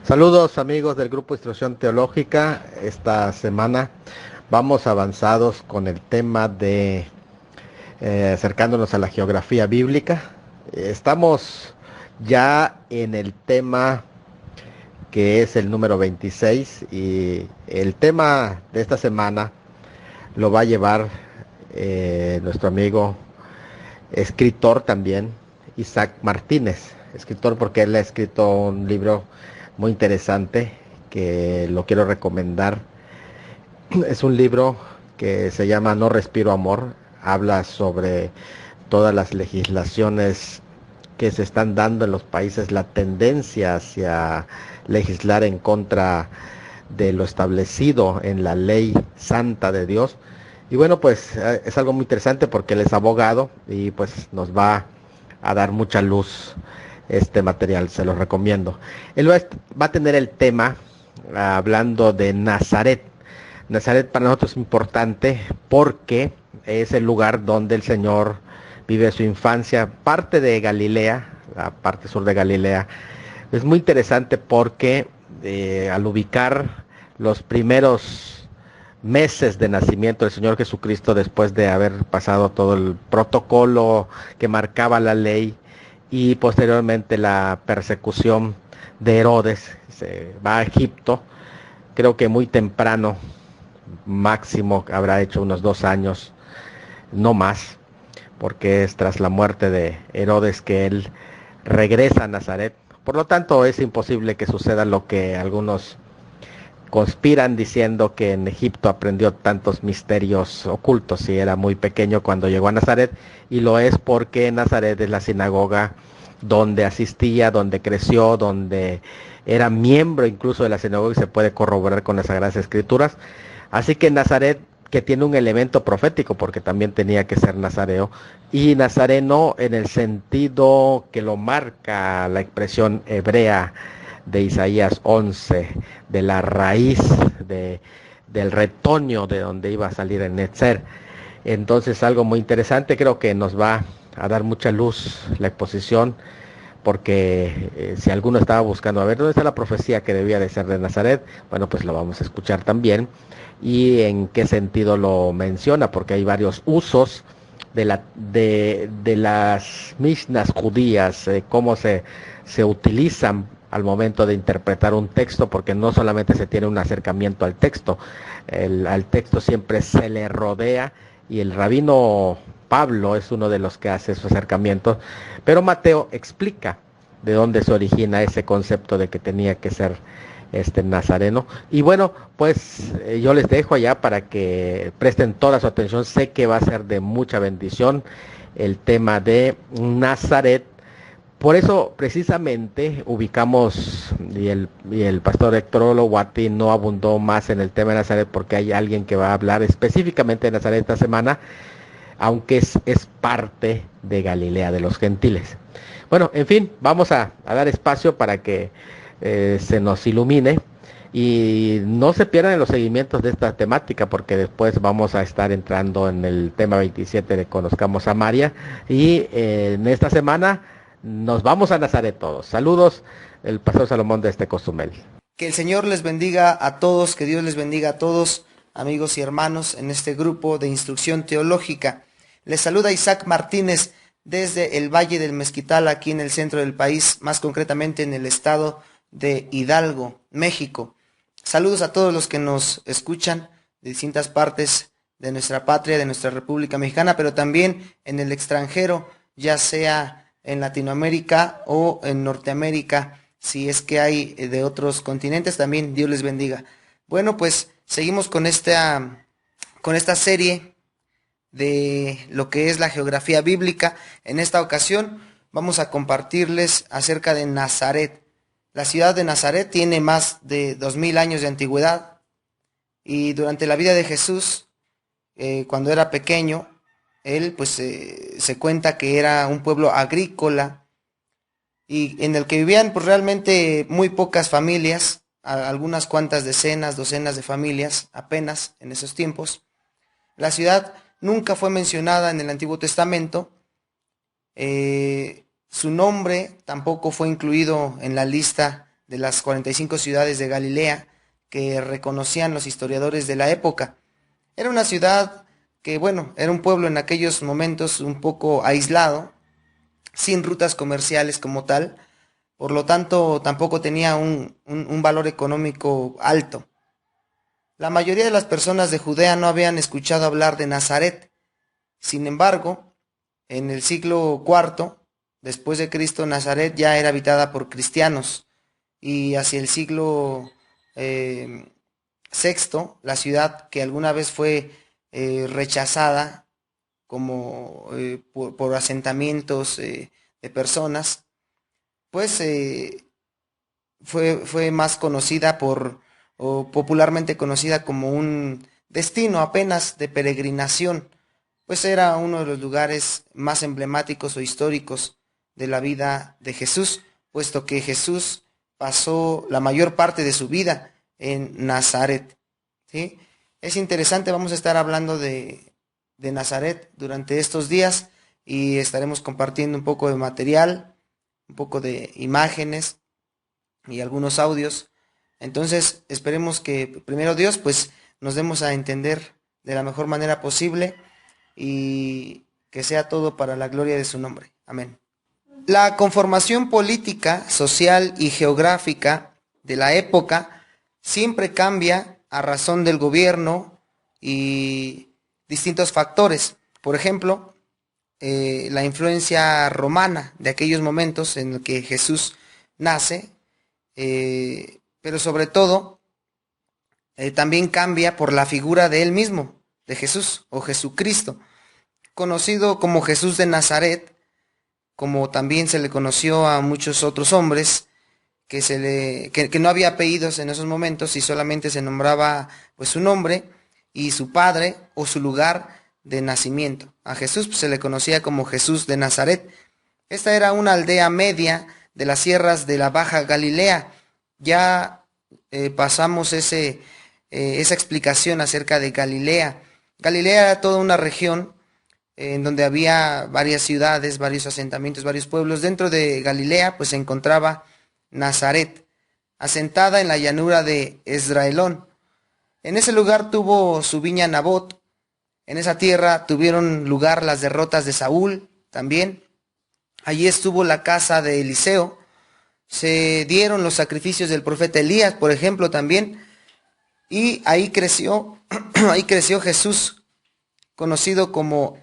Saludos amigos del Grupo Instrucción Teológica. Esta semana vamos avanzados con el tema de acercándonos a la geografía bíblica. Estamos ya en el tema que es el número 26 y el tema de esta semana lo va a llevar nuestro amigo escritor también, Isaac Martínez. Escritor porque él ha escrito un libro muy interesante que lo quiero recomendar. Es un libro que se llama No Respiro Amor. Habla sobre todas las legislaciones que se están dando en los países, la tendencia hacia legislar en contra de lo establecido en la ley santa de Dios. Y bueno, pues es algo muy interesante porque él es abogado y pues nos va a dar mucha luz este material, se lo recomiendo. Él va a tener el tema hablando de Nazaret. Nazaret para nosotros es importante porque es el lugar donde el Señor vive su infancia, parte de Galilea, la parte sur de Galilea. Es muy interesante porque al ubicar los primeros meses de nacimiento del Señor Jesucristo, después de haber pasado todo el protocolo que marcaba la ley y posteriormente la persecución de Herodes, se va a Egipto, creo que muy temprano, máximo habrá hecho unos 2 años, no más, porque es tras la muerte de Herodes que él regresa a Nazaret. Por lo tanto, es imposible que suceda lo que algunos conspiran diciendo que en Egipto aprendió tantos misterios ocultos y era muy pequeño cuando llegó a Nazaret, y lo es porque Nazaret es la sinagoga donde asistía, donde creció, donde era miembro incluso de la sinagoga y se puede corroborar con las Sagradas Escrituras. Así que Nazaret, que tiene un elemento profético porque también tenía que ser nazareo y nazareno en el sentido que lo marca la expresión hebrea de Isaías 11, de la raíz del retoño de donde iba a salir el Netzer. Entonces algo muy interesante, creo que nos va a dar mucha luz la exposición, porque si alguno estaba buscando a ver dónde está la profecía que debía de ser de Nazaret, bueno, pues lo vamos a escuchar también y en qué sentido lo menciona, porque hay varios usos de las Mishnas judías, cómo se utilizan al momento de interpretar un texto, porque no solamente se tiene un acercamiento al texto, al texto siempre se le rodea, y el rabino Pablo es uno de los que hace esos acercamientos, pero Mateo explica de dónde se origina ese concepto de que tenía que ser nazareno. Y bueno, pues yo les dejo allá para que presten toda su atención. Sé que va a ser de mucha bendición el tema de Nazaret. Por eso precisamente ubicamos, y el pastor Héctor Ologuati no abundó más en el tema de Nazaret porque hay alguien que va a hablar específicamente de Nazaret esta semana, aunque es parte de Galilea de los gentiles. Bueno, en fin, vamos a dar espacio para que se nos ilumine y no se pierdan los seguimientos de esta temática, porque después vamos a estar entrando en el tema 27 de Conozcamos a María, y en esta semana nos vamos a Nazaret todos. Saludos, el pastor Salomón de Cozumel. Que el Señor les bendiga a todos, que Dios les bendiga a todos, amigos y hermanos, en este grupo de instrucción teológica. Les saluda Isaac Martínez desde el Valle del Mezquital, aquí en el centro del país, más concretamente en el estado de Hidalgo, México. Saludos a todos los que nos escuchan de distintas partes de nuestra patria, de nuestra República Mexicana, pero también en el extranjero, ya sea en Latinoamérica o en Norteamérica. Si es que hay de otros continentes, también Dios les bendiga. Bueno, pues seguimos con esta serie de lo que es la geografía bíblica. En esta ocasión vamos a compartirles acerca de Nazaret. La ciudad de Nazaret tiene más de 2000 años de antigüedad, y durante la vida de Jesús, cuando era pequeño, él pues se cuenta que era un pueblo agrícola y en el que vivían pues realmente muy pocas familias, algunas cuantas decenas, docenas de familias apenas en esos tiempos. La ciudad nunca fue mencionada en el Antiguo Testamento, su nombre tampoco fue incluido en la lista de las 45 ciudades de Galilea que reconocían los historiadores de la época. Era una ciudad que, bueno, era un pueblo en aquellos momentos un poco aislado, sin rutas comerciales como tal, por lo tanto tampoco tenía un valor económico alto. La mayoría de las personas de Judea no habían escuchado hablar de Nazaret. Sin embargo, en el siglo IV después de Cristo, Nazaret ya era habitada por cristianos, y hacia el siglo sexto, la ciudad que alguna vez fue rechazada como por asentamientos de personas, pues fue más conocida o popularmente conocida como un destino apenas de peregrinación, pues era uno de los lugares más emblemáticos o históricos de la vida de Jesús, puesto que Jesús pasó la mayor parte de su vida en Nazaret, ¿sí? Es interesante, vamos a estar hablando de Nazaret durante estos días y estaremos compartiendo un poco de material, un poco de imágenes y algunos audios. Entonces esperemos que primero Dios pues nos demos a entender de la mejor manera posible y que sea todo para la gloria de su nombre. Amén. La conformación política, social y geográfica de la época siempre cambia a razón del gobierno y distintos factores. Por ejemplo, la influencia romana de aquellos momentos en los que Jesús nace, pero sobre todo también cambia por la figura de él mismo, de Jesús o Jesucristo, conocido como Jesús de Nazaret, como también se le conoció a muchos otros hombres que no había apellidos en esos momentos y solamente se nombraba pues su nombre y su padre o su lugar de nacimiento. A Jesús pues, se le conocía como Jesús de Nazaret. Esta era una aldea media de las sierras de la Baja Galilea. Ya pasamos esa explicación acerca de Galilea. Galilea era toda una región en donde había varias ciudades, varios asentamientos, varios pueblos. Dentro de Galilea pues se encontraba Nazaret, asentada en la llanura de Esdraelón. En ese lugar tuvo su viña Nabot. En esa tierra tuvieron lugar las derrotas de Saúl también. Allí estuvo la casa de Eliseo. Se dieron los sacrificios del profeta Elías, por ejemplo, también. Y ahí creció Jesús, conocido como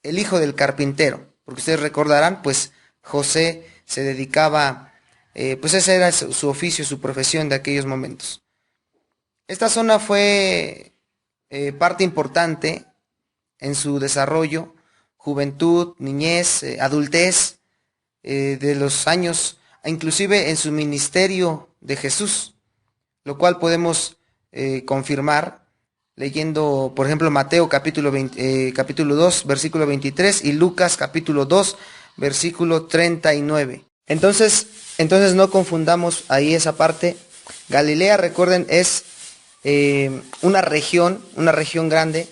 el hijo del carpintero. Porque ustedes recordarán, pues José se dedicaba, pues ese era su oficio, su profesión de aquellos momentos. Esta zona fue parte importante en su desarrollo, juventud, niñez, adultez, de los años, inclusive en su ministerio de Jesús, lo cual podemos confirmar leyendo, por ejemplo, Mateo capítulo 2, versículo 23 y Lucas capítulo 2, versículo 39. Entonces no confundamos ahí esa parte. Galilea, recuerden, es una región grande.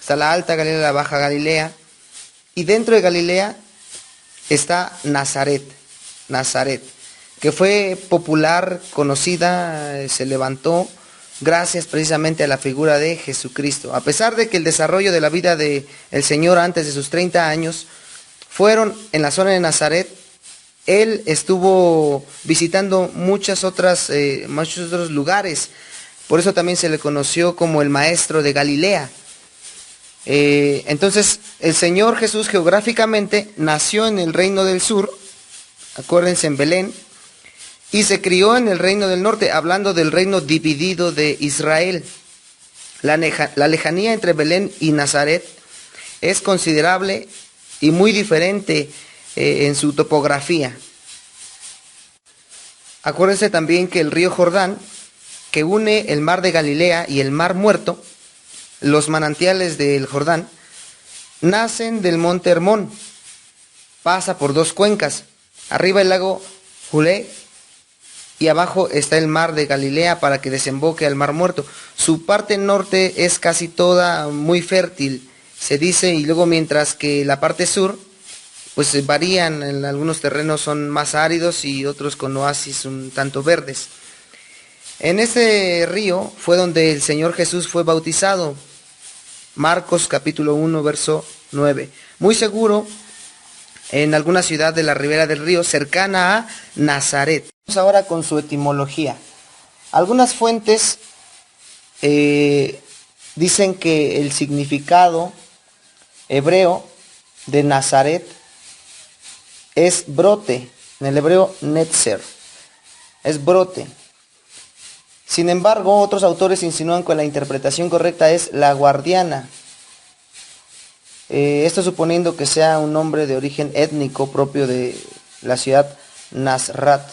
Está la Alta Galilea, la Baja Galilea, y dentro de Galilea está Nazaret, que fue popular, conocida, se levantó gracias precisamente a la figura de Jesucristo. A pesar de que el desarrollo de la vida del Señor antes de sus 30 años fueron en la zona de Nazaret, él estuvo visitando muchos otros lugares. Por eso también se le conoció como el maestro de Galilea. Entonces el Señor Jesús geográficamente nació en el reino del sur, acuérdense, en Belén, y se crió en el reino del norte, hablando del reino dividido de Israel. La lejanía entre Belén y Nazaret es considerable y muy diferente en su topografía. Acuérdense también que el río Jordán, que une el mar de Galilea y el mar Muerto, los manantiales del Jordán, nacen del monte Hermón, pasa por dos cuencas, arriba el lago Julé y abajo está el mar de Galilea para que desemboque al mar Muerto. Su parte norte es casi toda muy fértil, se dice, y luego mientras que la parte sur pues varían, en algunos terrenos son más áridos y otros con oasis un tanto verdes. En este río fue donde el Señor Jesús fue bautizado. Marcos capítulo 1, verso 9. Muy seguro, en alguna ciudad de la ribera del río, cercana a Nazaret. Vamos ahora con su etimología. Algunas fuentes dicen que el significado hebreo de Nazaret es brote, en el hebreo netzer, es brote. Sin embargo, otros autores insinúan que la interpretación correcta es la guardiana. Esto suponiendo que sea un nombre de origen étnico propio de la ciudad Nazrat.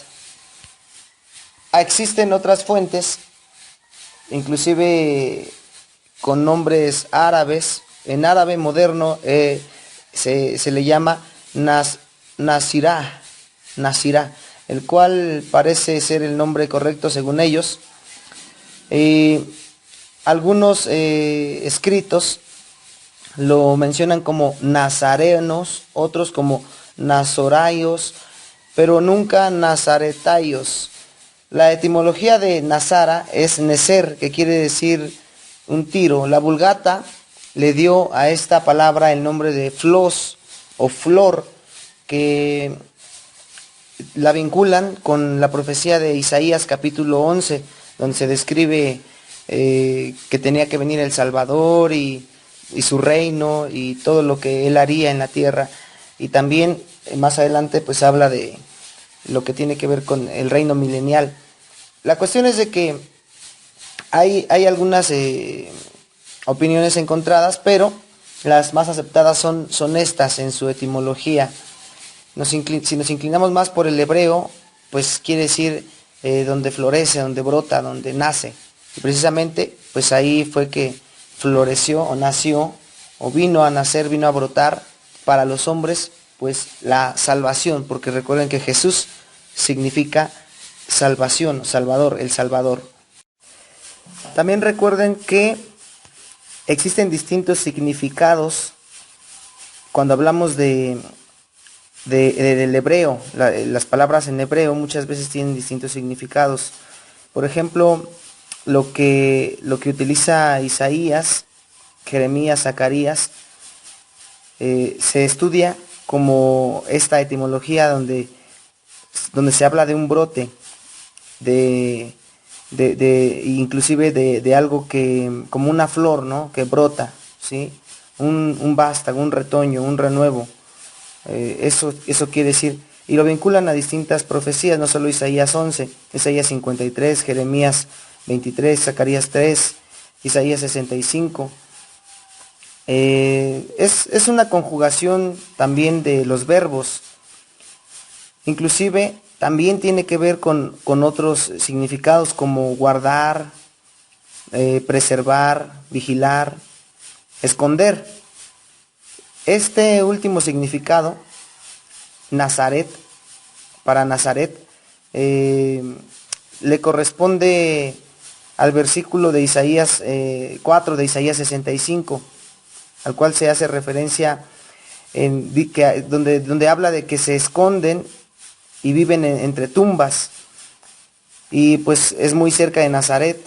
Existen otras fuentes, inclusive con nombres árabes. En árabe moderno se le llama Nasirá, el cual parece ser el nombre correcto según ellos. Algunos escritos lo mencionan como nazarenos, otros como nazoraios, pero nunca nazaretaios. La etimología de Nazara es neser, que quiere decir un tiro. La Vulgata le dio a esta palabra el nombre de flos o flor, que la vinculan con la profecía de Isaías capítulo 11, donde se describe que tenía que venir el Salvador y su reino y todo lo que él haría en la tierra. Y también más adelante pues habla de lo que tiene que ver con el reino milenial. La cuestión es de que hay algunas opiniones encontradas, pero las más aceptadas son estas en su etimología. Si nos inclinamos más por el hebreo, pues quiere decir donde florece, donde brota, donde nace. Y precisamente pues ahí fue que floreció o nació o vino a nacer, vino a brotar para los hombres pues la salvación, porque recuerden que Jesús significa salvación, Salvador, el Salvador. También recuerden que existen distintos significados cuando hablamos del hebreo. Las palabras en hebreo muchas veces tienen distintos significados. Por ejemplo, lo que utiliza Isaías, Jeremías, Zacarías, se estudia como esta etimología donde se habla de un brote, inclusive de algo que, como una flor, ¿no?, que brota, ¿sí? Un vástago, un retoño, un renuevo. Eso quiere decir, y lo vinculan a distintas profecías, no solo Isaías 11, Isaías 53, Jeremías 23, Zacarías 3, Isaías 65. Es una conjugación también de los verbos. Inclusive también tiene que ver con otros significados como guardar, preservar, vigilar, esconder. Este último significado, Nazaret, para Nazaret, le corresponde al versículo de Isaías 4, de Isaías 65, al cual se hace referencia donde habla de que se esconden y viven entre tumbas, y pues es muy cerca de Nazaret,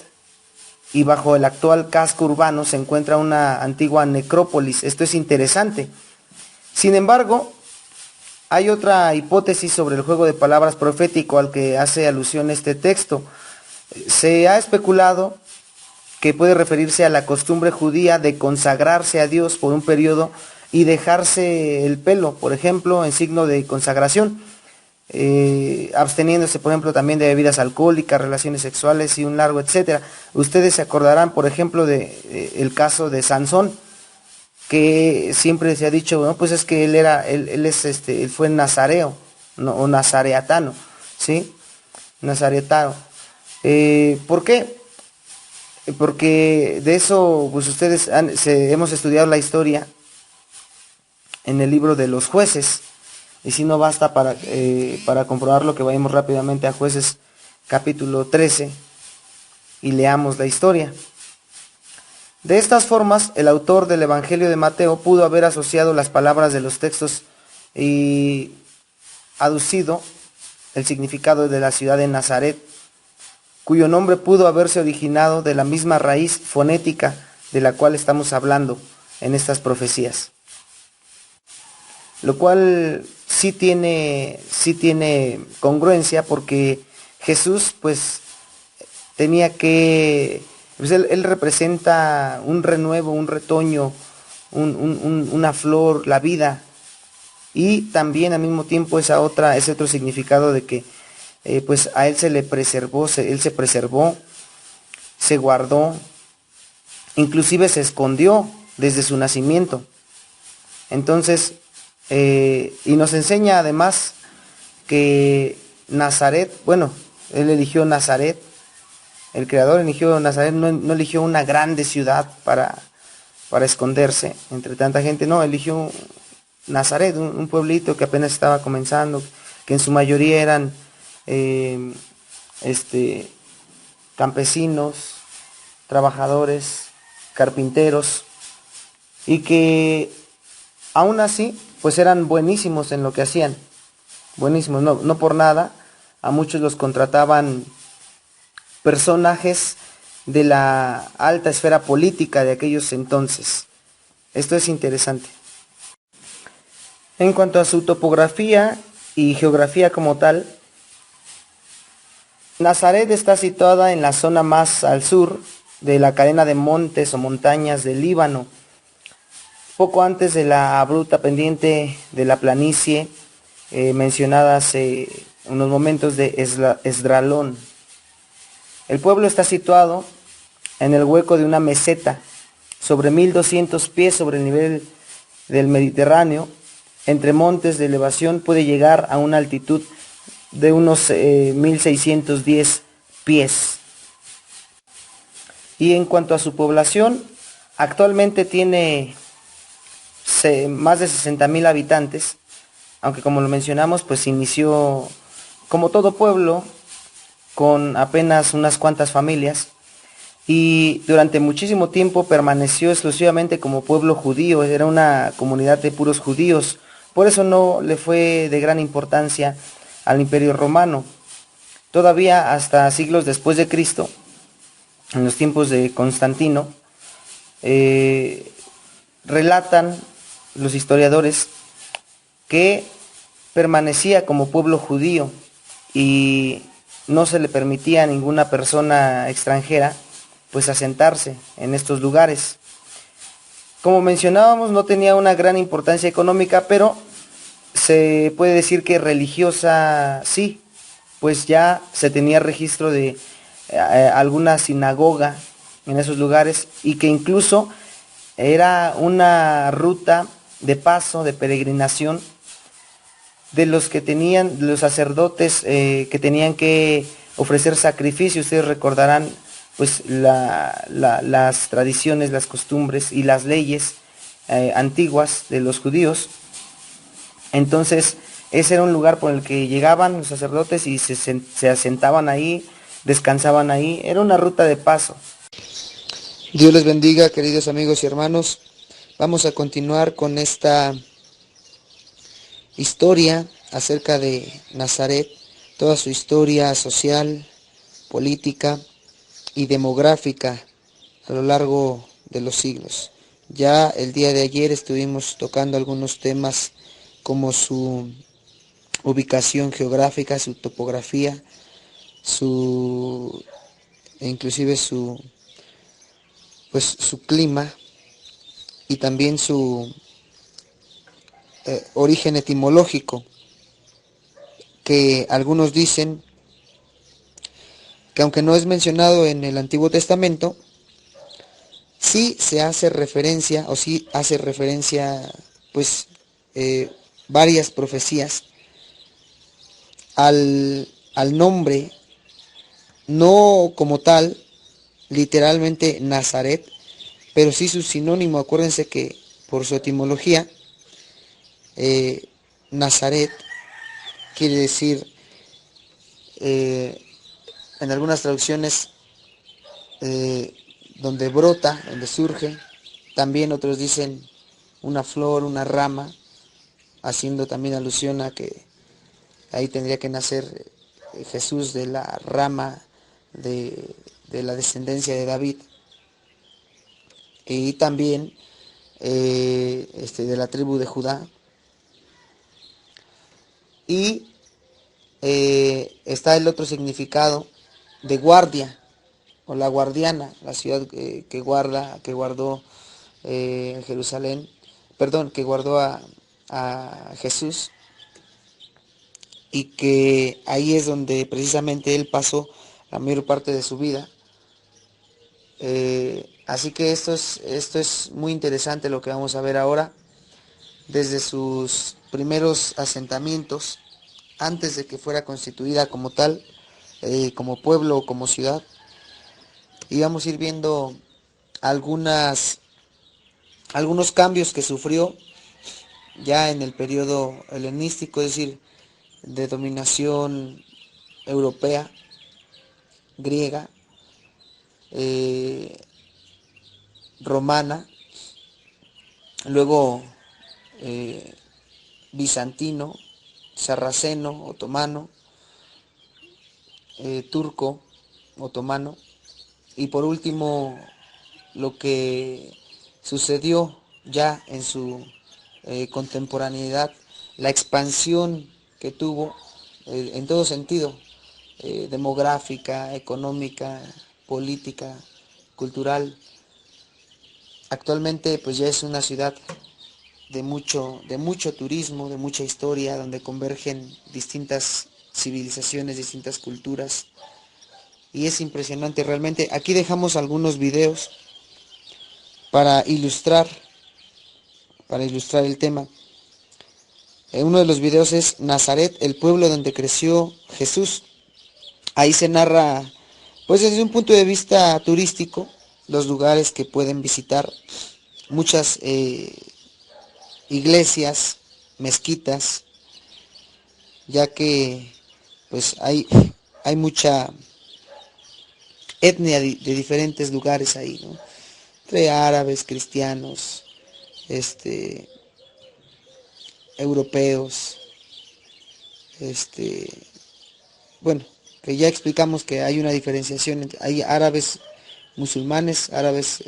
y bajo el actual casco urbano se encuentra una antigua necrópolis. Esto es interesante. Sin embargo, hay otra hipótesis sobre el juego de palabras profético al que hace alusión este texto. Se ha especulado que puede referirse a la costumbre judía de consagrarse a Dios por un periodo y dejarse el pelo, por ejemplo, en signo de consagración, absteniéndose, por ejemplo, también de bebidas alcohólicas, relaciones sexuales y un largo etcétera. Ustedes se acordarán, por ejemplo, el caso de Sansón, que siempre se ha dicho, no, pues es que él fue nazareo, ¿no?, o nazareatano, ¿sí? Nazaretano. ¿Por qué? Porque de eso, pues ustedes hemos estudiado la historia en el libro de los Jueces, y si no basta para comprobarlo, que vayamos rápidamente a Jueces capítulo 13 y leamos la historia. De estas formas, el autor del Evangelio de Mateo pudo haber asociado las palabras de los textos y aducido el significado de la ciudad de Nazaret, cuyo nombre pudo haberse originado de la misma raíz fonética de la cual estamos hablando en estas profecías. Lo cual sí tiene congruencia, porque Jesús pues tenía que, pues él representa un renuevo, un retoño, una flor, la vida, y también al mismo tiempo ese otro significado de que pues a él se le preservó, él se preservó, se guardó, inclusive se escondió desde su nacimiento. Entonces, y nos enseña además que Nazaret, bueno, él eligió Nazaret, el Creador eligió Nazaret, no eligió una grande ciudad para esconderse entre tanta gente, no, eligió Nazaret, un pueblito que apenas estaba comenzando, que en su mayoría eran campesinos, trabajadores, carpinteros, y que aún así pues eran buenísimos en lo que hacían, buenísimos, no por nada, a muchos los contrataban personajes de la alta esfera política de aquellos entonces. Esto es interesante. En cuanto a su topografía y geografía como tal, Nazaret está situada en la zona más al sur de la cadena de montes o montañas del Líbano, poco antes de la abrupta pendiente de la planicie mencionada hace unos momentos de Esdralón. El pueblo está situado en el hueco de una meseta, sobre 1200 pies sobre el nivel del Mediterráneo. Entre montes de elevación puede llegar a una altitud de unos 1610 pies. Y en cuanto a su población, actualmente tiene más de 60,000 habitantes, aunque como lo mencionamos, pues inició como todo pueblo con apenas unas cuantas familias, y durante muchísimo tiempo permaneció exclusivamente como pueblo judío, era una comunidad de puros judíos, por eso no le fue de gran importancia al Imperio Romano. Todavía hasta siglos después de Cristo, en los tiempos de Constantino, relatan los historiadores que permanecía como pueblo judío y no se le permitía a ninguna persona extranjera pues asentarse en estos lugares. Como mencionábamos, no tenía una gran importancia económica, pero se puede decir que religiosa sí, pues ya se tenía registro de alguna sinagoga en esos lugares, y que incluso era una ruta de paso, de peregrinación de los que tenían, de los sacerdotes que tenían que ofrecer sacrificio. Ustedes recordarán pues las tradiciones, las costumbres y las leyes antiguas de los judíos. Entonces ese era un lugar por el que llegaban los sacerdotes y se asentaban ahí, descansaban ahí, era una ruta de paso. Dios les bendiga, queridos amigos y hermanos. Vamos a continuar con esta historia acerca de Nazaret, toda su historia social, política y demográfica a lo largo de los siglos. Ya el día de ayer estuvimos tocando algunos temas como su ubicación geográfica, su topografía, inclusive su clima, y también su origen etimológico, que algunos dicen que aunque no es mencionado en el Antiguo Testamento, sí se hace referencia, o sí hace referencia pues varias profecías al nombre, no como tal literalmente Nazaret, pero sí su sinónimo. Acuérdense que por su etimología, Nazaret quiere decir, en algunas traducciones, donde brota, donde surge. También otros dicen una flor, una rama. haciendo también alusión a que ahí tendría que nacer Jesús de la rama de la descendencia de David, y también de la tribu de Judá. Y está el otro significado de guardia, o la guardiana, la ciudad que guardó Jerusalén, perdón, que guardó a Jesús, y que ahí es donde precisamente él pasó la mayor parte de su vida. Así que esto es muy interesante lo que vamos a ver ahora, desde sus primeros asentamientos, antes de que fuera constituida como tal, como pueblo o como ciudad. Y vamos a ir viendo algunos cambios que sufrió ya en el periodo helenístico, es decir, de dominación europea, griega, romana, luego bizantino, sarraceno, otomano, turco, otomano, y por último lo que sucedió ya en su contemporaneidad, la expansión que tuvo en todo sentido, demográfica, económica, política, cultural. Actualmente pues ya es una ciudad de mucho turismo, de mucha historia, donde convergen distintas civilizaciones, distintas culturas, y es impresionante realmente. Aquí dejamos algunos videos para ilustrar el tema. Uno de los videos es Nazaret, el pueblo donde creció Jesús. Ahí se narra, pues desde un punto de vista turístico, los lugares que pueden visitar, muchas iglesias, mezquitas, ya que pues hay mucha etnia de diferentes lugares ahí, ¿no? Entre árabes, cristianos, europeos, bueno, que ya explicamos que hay una diferenciación, hay árabes musulmanes, árabes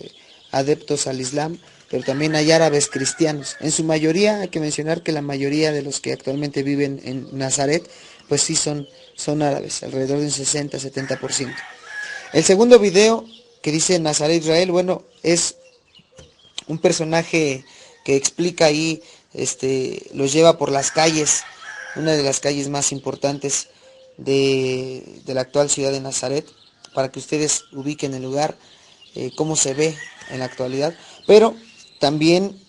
adeptos al Islam, pero también hay árabes cristianos. En su mayoría, hay que mencionar que la mayoría de los que actualmente viven en Nazaret, pues sí son árabes, alrededor de un 60-70%. El segundo video que dice Nazaret Israel, bueno, es un personaje que explica ahí, los lleva por las calles, una de las calles más importantes de la actual ciudad de Nazaret, para que ustedes ubiquen el lugar, cómo se ve en la actualidad. Pero también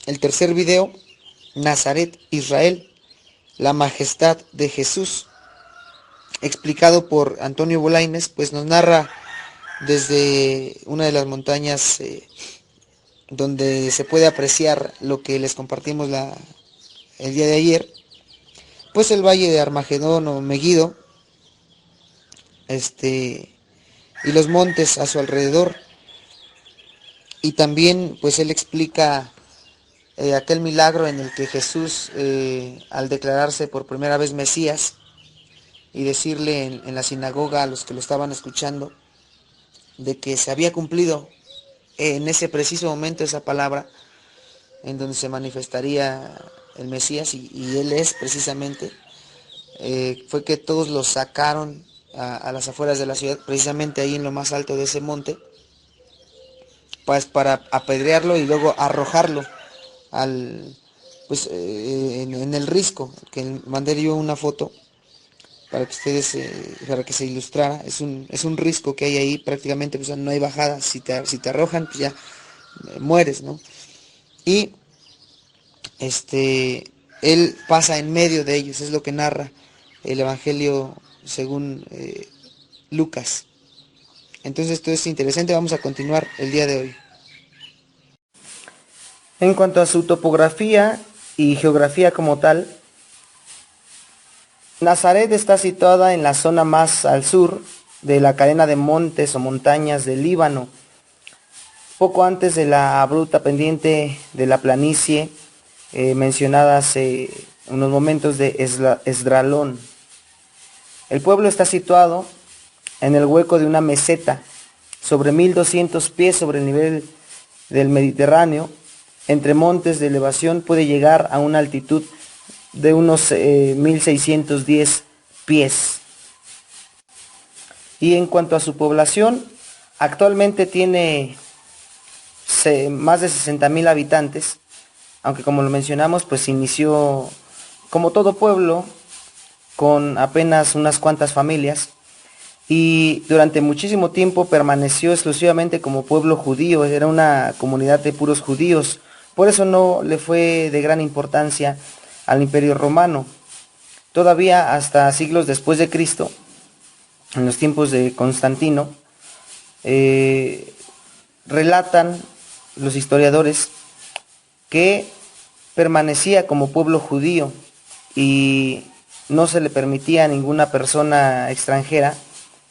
el tercer video, Nazaret Israel, la majestad de Jesús, explicado por Antonio Bolaines, pues nos narra desde una de las montañas donde se puede apreciar lo que les compartimos el día de ayer, pues el valle de Armagedón o Megiddo, y los montes a su alrededor. Y también pues él explica aquel milagro en el que Jesús, al declararse por primera vez Mesías y decirle en la sinagoga a los que lo estaban escuchando de que se había cumplido en ese preciso momento esa palabra en donde se manifestaría el Mesías, y él es precisamente, fue que todos lo sacaron a las afueras de la ciudad, precisamente ahí en lo más alto de ese monte, pues para apedrearlo y luego arrojarlo en el risco, que mandé yo una foto para que ustedes, para que se ilustrara. Es un risco que hay ahí, prácticamente pues no hay bajada, si te arrojan pues ya mueres, ¿no? Y él pasa en medio de ellos, es lo que narra el Evangelio según Lucas. Entonces esto es interesante, vamos a continuar el día de hoy. En cuanto a su topografía y geografía como tal, Nazaret está situada en la zona más al sur de la cadena de montes o montañas del Líbano, poco antes de la abrupta pendiente de la planicie mencionada hace unos momentos de Esdraelón. El pueblo está situado en el hueco de una meseta sobre 1200 pies sobre el nivel del Mediterráneo. Entre montes de elevación puede llegar a una altitud de unos 1610 pies. Y en cuanto a su población, actualmente tiene más de 60,000 habitantes, aunque como lo mencionamos, pues inició como todo pueblo con apenas unas cuantas familias, y durante muchísimo tiempo permaneció exclusivamente como pueblo judío. Era una comunidad de puros judíos, por eso no le fue de gran importancia al Imperio Romano. Todavía hasta siglos después de Cristo, en los tiempos de Constantino, relatan los historiadores que permanecía como pueblo judío y no se le permitía a ninguna persona extranjera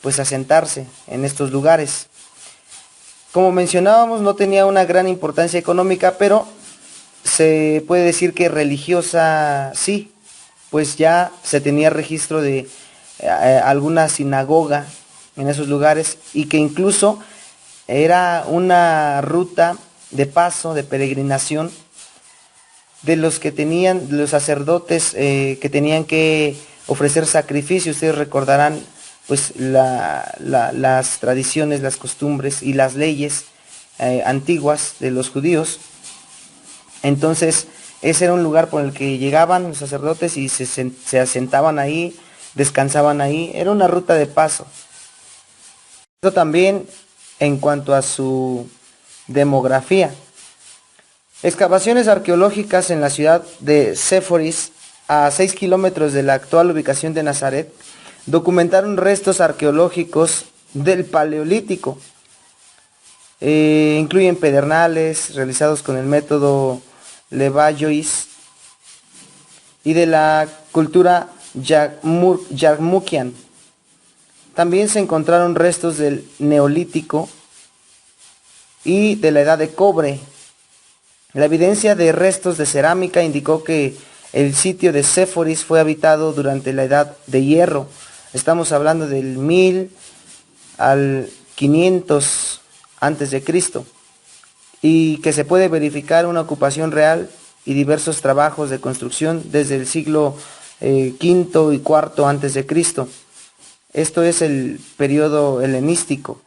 pues asentarse en estos lugares. Como mencionábamos, no tenía una gran importancia económica, pero se puede decir que religiosa sí, pues ya se tenía registro de alguna sinagoga en esos lugares, y que incluso era una ruta de paso, de peregrinación, de los que tenían, los sacerdotes que tenían que ofrecer sacrificio. Ustedes recordarán pues las tradiciones, las costumbres y las leyes antiguas de los judíos. Entonces ese era un lugar por el que llegaban los sacerdotes y se asentaban ahí, descansaban ahí. Era una ruta de paso. Esto también en cuanto a su demografía. Excavaciones arqueológicas en la ciudad de Séforis, a 6 kilómetros de la actual ubicación de Nazaret, documentaron restos arqueológicos del Paleolítico. Incluyen pedernales realizados con el método Levallois y de la cultura Yarmukian. También se encontraron restos del Neolítico y de la Edad de Cobre. La evidencia de restos de cerámica indicó que el sitio de Séforis fue habitado durante la Edad de Hierro. Estamos hablando del 1000 al 500 antes de Cristo, y que se puede verificar una ocupación real y diversos trabajos de construcción desde el siglo V y IV antes de Cristo. Esto es el periodo helenístico.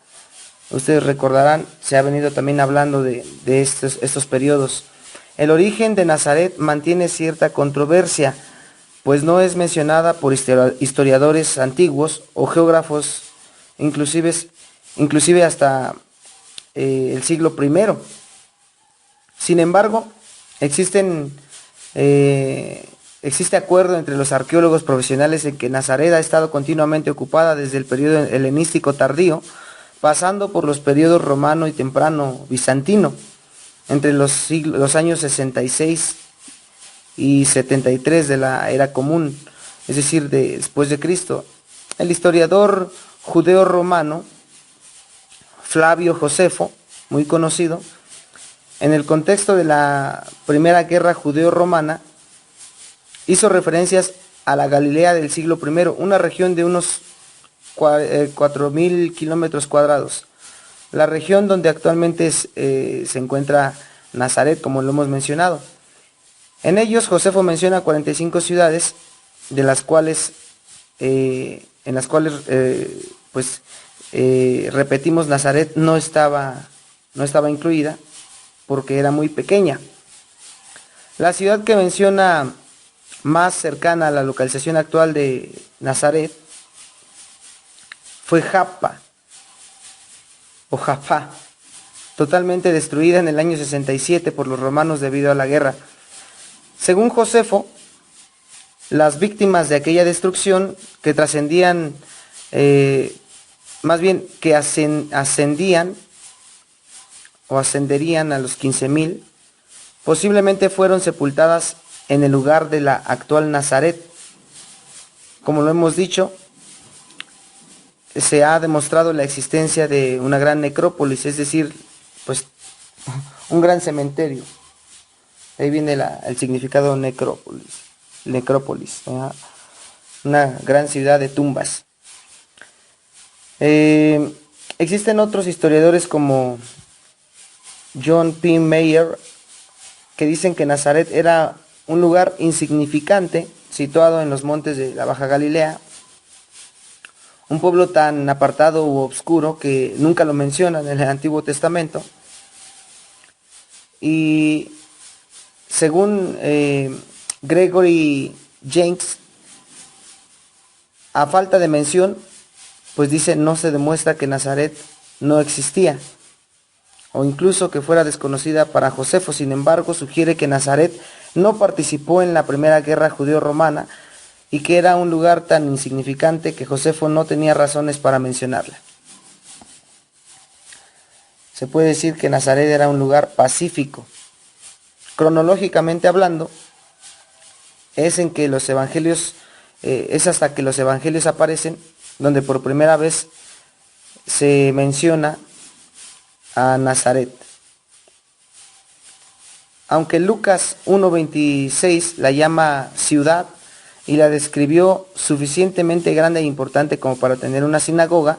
Ustedes recordarán, se ha venido también hablando de estos periodos. El origen de Nazaret mantiene cierta controversia, pues no es mencionada por historiadores antiguos o geógrafos, inclusive hasta el siglo I. Sin embargo, existe acuerdo entre los arqueólogos profesionales en que Nazaret ha estado continuamente ocupada desde el periodo helenístico tardío, pasando por los periodos romano y temprano bizantino, entre los años 66 y 73 de la era común, es decir, después de Cristo. El historiador judeo-romano Flavio Josefo, muy conocido, en el contexto de la Primera Guerra Judeo-Romana, hizo referencias a la Galilea del siglo I, una región de unos 4,000 kilómetros cuadrados. La región donde actualmente se encuentra Nazaret, como lo hemos mencionado. En ellos Josefo menciona 45 ciudades, de las cuales, repetimos, Nazaret no estaba incluida porque era muy pequeña. La ciudad que menciona más cercana a la localización actual de Nazaret fue Jaffa, o Jaffa, totalmente destruida en el año 67 por los romanos debido a la guerra. Según Josefo, las víctimas de aquella destrucción, que trascendían, que ascenderían a los 15,000, posiblemente fueron sepultadas en el lugar de la actual Nazaret. Como lo hemos dicho, se ha demostrado la existencia de una gran necrópolis, es decir, pues un gran cementerio. Ahí viene el significado necrópolis, una gran ciudad de tumbas. Existen otros historiadores como John P. Mayer que dicen que Nazaret era un lugar insignificante situado en los montes de la Baja Galilea, un pueblo tan apartado u obscuro que nunca lo mencionan en el Antiguo Testamento. Y según Gregory Jenks, a falta de mención, pues dice, no se demuestra que Nazaret no existía, o incluso que fuera desconocida para Josefo. Sin embargo, sugiere que Nazaret no participó en la primera guerra judeo-romana y que era un lugar tan insignificante que Josefo no tenía razones para mencionarla. Se puede decir que Nazaret era un lugar pacífico. Cronológicamente hablando, es hasta que los evangelios aparecen donde por primera vez se menciona a Nazaret. Aunque Lucas 1:26 la llama ciudad y la describió suficientemente grande e importante como para tener una sinagoga,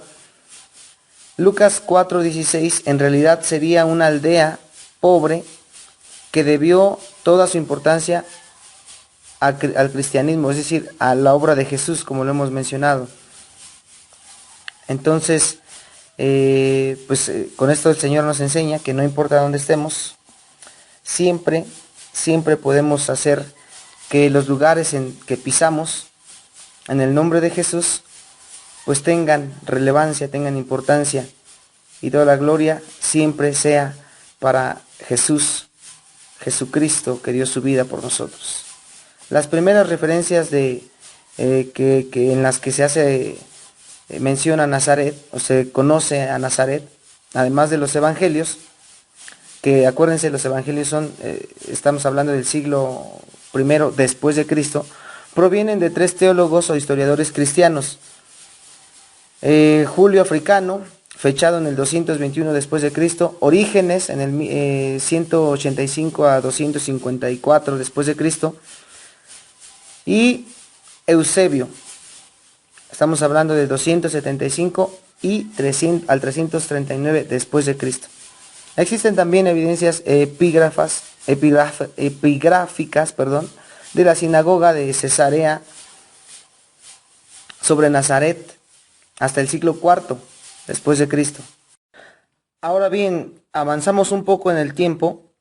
Lucas 4:16 en realidad sería una aldea pobre que debió toda su importancia al cristianismo, es decir, a la obra de Jesús, como lo hemos mencionado. Entonces, con esto el Señor nos enseña que no importa dónde estemos, siempre podemos hacer que los lugares en que pisamos, en el nombre de Jesús, pues tengan relevancia, tengan importancia, y toda la gloria siempre sea para Jesucristo, que dio su vida por nosotros. Las primeras referencias en las que se hace menciona a Nazaret, o se conoce a Nazaret, además de los evangelios, que acuérdense, los evangelios estamos hablando del siglo I después de Cristo, provienen de 3 teólogos o historiadores cristianos. Julio Africano, fechado en el 221 después de Cristo, Orígenes en el 185 a 254 después de Cristo, y Eusebio. Estamos hablando de 275 y al 339 después de Cristo. Existen también evidencias epigráficas, de la sinagoga de Cesarea sobre Nazaret hasta el siglo IV después de Cristo. Ahora bien, avanzamos un poco en el tiempo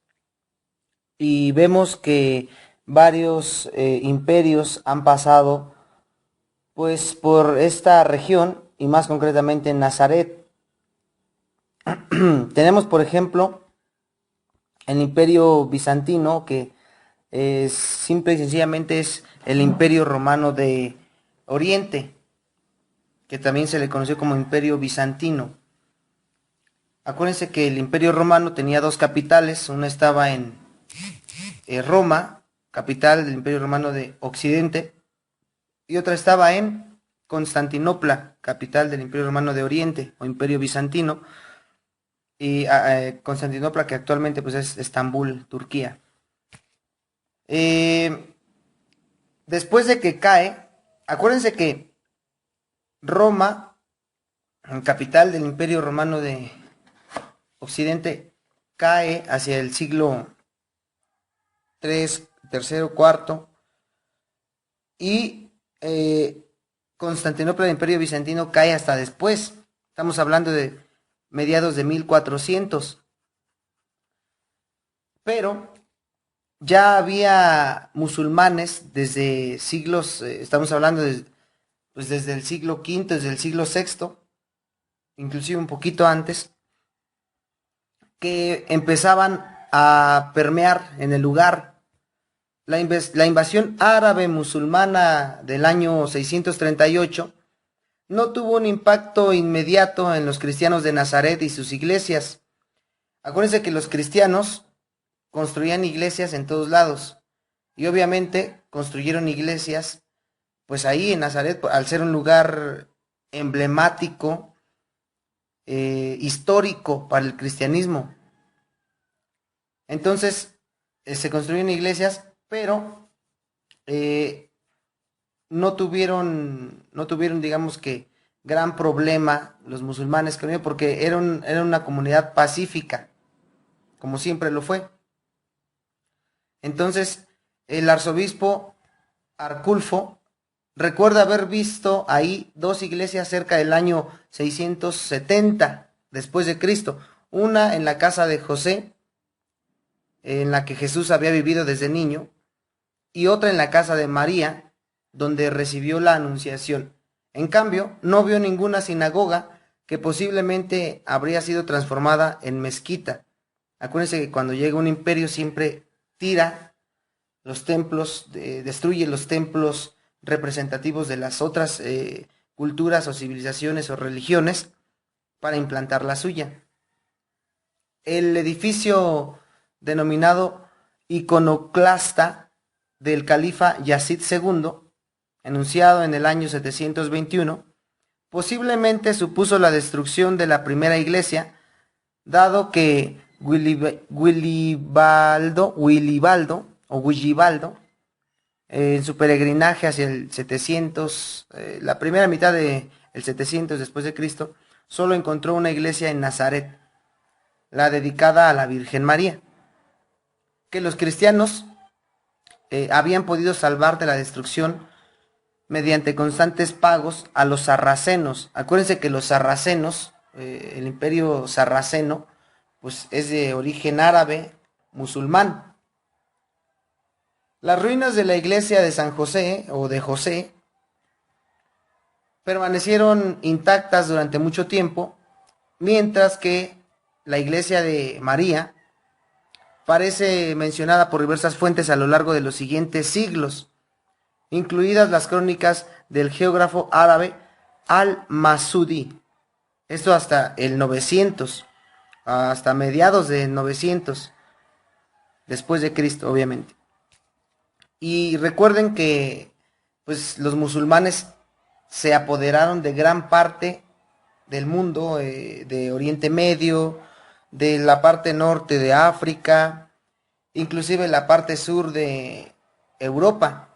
y vemos que varios imperios han pasado pues por esta región, y más concretamente en Nazaret. Tenemos, por ejemplo, el Imperio Bizantino, que simple y sencillamente es el Imperio Romano de Oriente, que también se le conoció como Imperio Bizantino. Acuérdense que el Imperio Romano tenía 2 capitales, una estaba en Roma, capital del Imperio Romano de Occidente, y otra estaba en Constantinopla, capital del Imperio Romano de Oriente, o Imperio Bizantino, y Constantinopla, que actualmente pues es Estambul, Turquía. Después de que cae, acuérdense que Roma, capital del Imperio Romano de Occidente, cae hacia el siglo III, IV, y Constantinopla, el Imperio Bizantino, cae hasta después. Estamos hablando de mediados de 1400. Pero ya había musulmanes desde siglos, estamos hablando desde el siglo V, desde el siglo VI, inclusive un poquito antes, que empezaban a permear en el lugar. La invasión árabe musulmana del año 638 no tuvo un impacto inmediato en los cristianos de Nazaret y sus iglesias. Acuérdense que los cristianos construían iglesias en todos lados, y obviamente construyeron iglesias pues ahí en Nazaret, al ser un lugar emblemático, histórico para el cristianismo. Entonces, se construyeron iglesias, pero no tuvieron, digamos que, gran problema los musulmanes con ello, porque era una comunidad pacífica, como siempre lo fue. Entonces, el arzobispo Arculfo recuerda haber visto ahí dos iglesias cerca del año 670 después de Cristo, una en la casa de José, en la que Jesús había vivido desde niño, y otra en la casa de María, donde recibió la anunciación. En cambio, no vio ninguna sinagoga, que posiblemente habría sido transformada en mezquita. Acuérdense que cuando llega un imperio siempre tira los templos, destruye los templos representativos de las otras culturas o civilizaciones o religiones para implantar la suya. El edificio denominado iconoclasta del califa Yazid II, enunciado en el año 721, posiblemente supuso la destrucción de la primera iglesia, dado que Wilibaldo en su peregrinaje hacia el 700, la primera mitad del 700 después de Cristo, solo encontró una iglesia en Nazaret, la dedicada a la Virgen María, que los cristianos habían podido salvar de la destrucción mediante constantes pagos a los sarracenos. Acuérdense que los sarracenos, el imperio sarraceno, pues es de origen árabe, musulmán. Las ruinas de la iglesia de San José o de José permanecieron intactas durante mucho tiempo, mientras que la iglesia de María parece mencionada por diversas fuentes a lo largo de los siguientes siglos, incluidas las crónicas del geógrafo árabe Al-Masudi. Esto hasta el 900, hasta mediados de 900, después de Cristo, obviamente. Y recuerden que pues los musulmanes se apoderaron de gran parte del mundo, de Oriente Medio, de la parte norte de África, inclusive la parte sur de Europa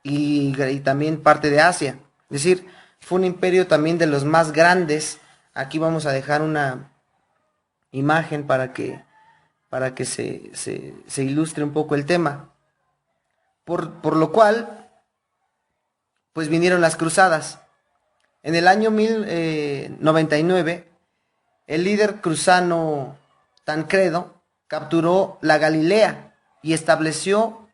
y también parte de Asia. Es decir, fue un imperio también de los más grandes. Aquí vamos a dejar una imagen para que se ilustre un poco el tema. Por lo cual, pues vinieron las cruzadas. En el año 1099, el líder cruzano Tancredo capturó la Galilea y estableció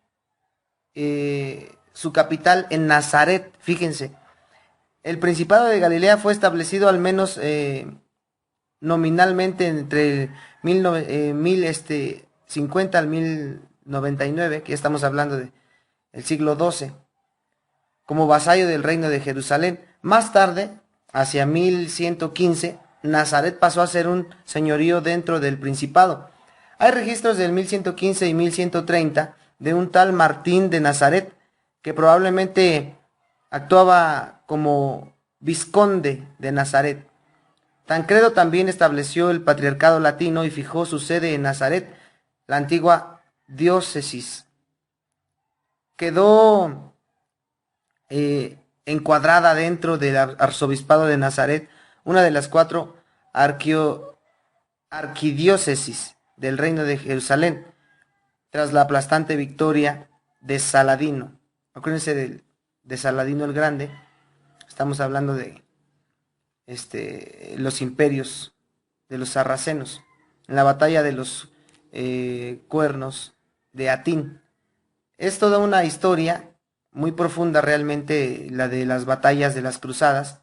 su capital en Nazaret. Fíjense, el Principado de Galilea fue establecido al menos nominalmente entre 1050 al 1099, que ya estamos hablando de el siglo XII, como vasallo del reino de Jerusalén. Más tarde, hacia 1115, Nazaret pasó a ser un señorío dentro del Principado. Hay registros del 1115 y 1130 de un tal Martín de Nazaret, que probablemente actuaba como vizconde de Nazaret. Tancredo también estableció el patriarcado latino y fijó su sede en Nazaret, la antigua diócesis. Quedó encuadrada dentro del arzobispado de Nazaret, una de las 4 arquidiócesis del reino de Jerusalén, tras la aplastante victoria de Saladino. Acuérdense de Saladino el Grande. Estamos hablando de los imperios de los sarracenos, en la batalla de los cuernos de Atín. Es toda una historia muy profunda realmente, la de las batallas de las cruzadas,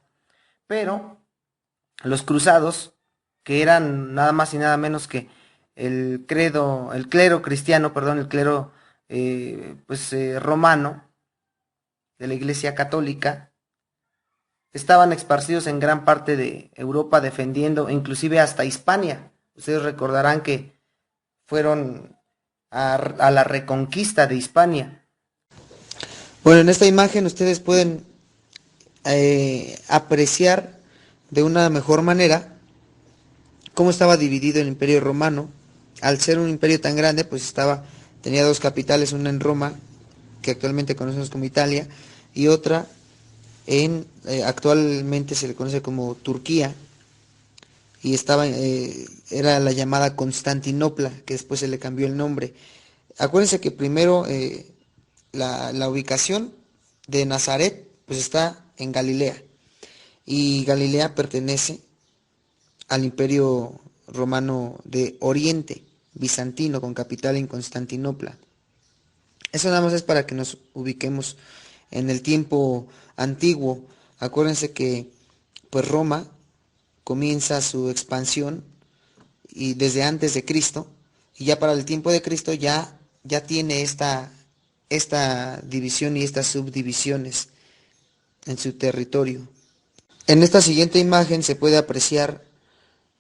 pero los cruzados, que eran nada más y nada menos que el clero romano de la Iglesia Católica, estaban esparcidos en gran parte de Europa, defendiendo inclusive hasta Hispania. Ustedes recordarán que fueron a la reconquista de Hispania. Bueno, en esta imagen ustedes pueden apreciar de una mejor manera cómo estaba dividido el Imperio Romano. Al ser un imperio tan grande, pues estaba Tenía dos capitales, una en Roma, que actualmente conocemos como Italia, y otra actualmente se le conoce como Turquía, y era la llamada Constantinopla, que después se le cambió el nombre. Acuérdense que primero la ubicación de Nazaret pues está en Galilea, y Galilea pertenece al Imperio Romano de Oriente, bizantino, con capital en Constantinopla. Eso nada más es para que nos ubiquemos en el tiempo antiguo. Acuérdense que pues Roma comienza su expansión y desde antes de Cristo, y ya para el tiempo de Cristo ya tiene esta división y estas subdivisiones en su territorio. En esta siguiente imagen se puede apreciar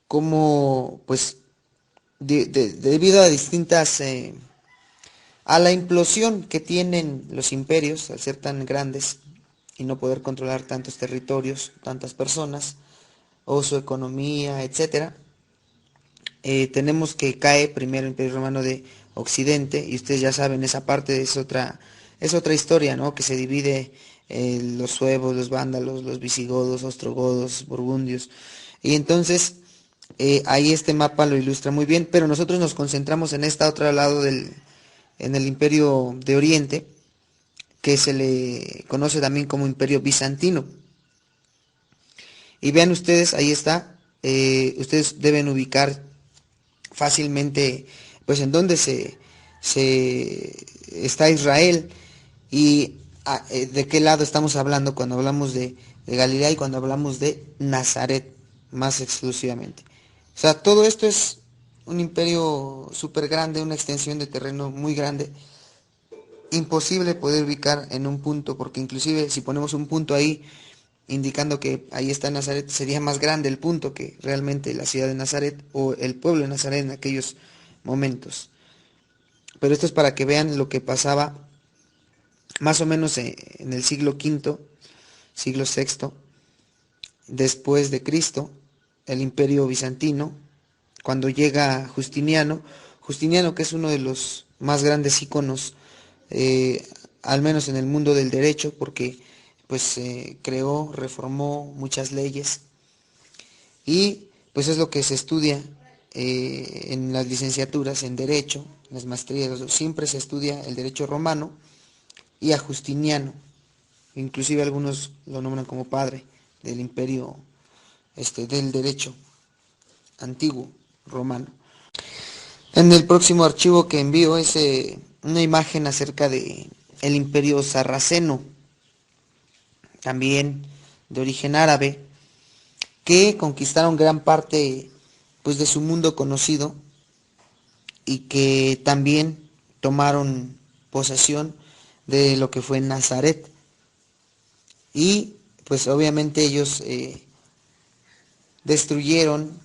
cómo, pues, debido a a la implosión que tienen los imperios al ser tan grandes y no poder controlar tantos territorios, tantas personas, o su economía, etcétera, tenemos que cae primero el Imperio Romano de Occidente, y ustedes ya saben, esa parte es otra historia, ¿no? Que se divide los suevos, los vándalos, los visigodos, ostrogodos, burgundios. Y entonces, ahí este mapa lo ilustra muy bien, pero nosotros nos concentramos en esta otro lado en el Imperio de Oriente, que se le conoce también como Imperio Bizantino. Y vean ustedes, ahí está, ustedes deben ubicar fácilmente pues en dónde está Israel y de qué lado estamos hablando cuando hablamos de Galilea y cuando hablamos de Nazaret más exclusivamente. O sea, todo esto es un imperio súper grande, una extensión de terreno muy grande, imposible poder ubicar en un punto, porque inclusive si ponemos un punto ahí indicando que ahí está Nazaret, sería más grande el punto que realmente la ciudad de Nazaret o el pueblo de Nazaret en aquellos momentos. Pero esto es para que vean lo que pasaba más o menos en el siglo V, siglo VI, después de Cristo, el imperio bizantino, cuando llega Justiniano, Justiniano que es uno de los más grandes íconos, al menos en el mundo del derecho, porque pues creó, reformó muchas leyes, y pues es lo que se estudia en las licenciaturas en derecho, en las maestrías, siempre se estudia el derecho romano y a Justiniano, inclusive algunos lo nombran como padre del imperio del derecho antiguo romano. En el próximo archivo que envío es una imagen acerca de el imperio sarraceno, también de origen árabe, que conquistaron gran parte pues de su mundo conocido y que también tomaron posesión de lo que fue Nazaret. Y pues obviamente ellos destruyeron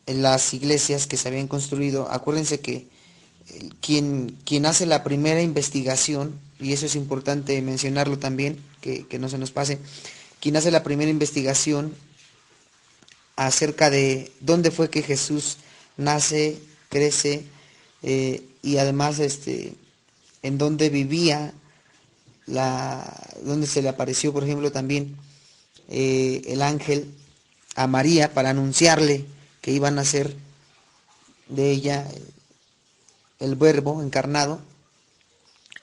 las iglesias que se habían construido. Acuérdense que quien hace la primera investigación, y eso es importante mencionarlo también, que no se nos pase, quien hace la primera investigación acerca de dónde fue que Jesús nace, crece, y además en dónde vivía, donde se le apareció, por ejemplo, también el ángel a María para anunciarle que iba a nacer de ella el Verbo encarnado,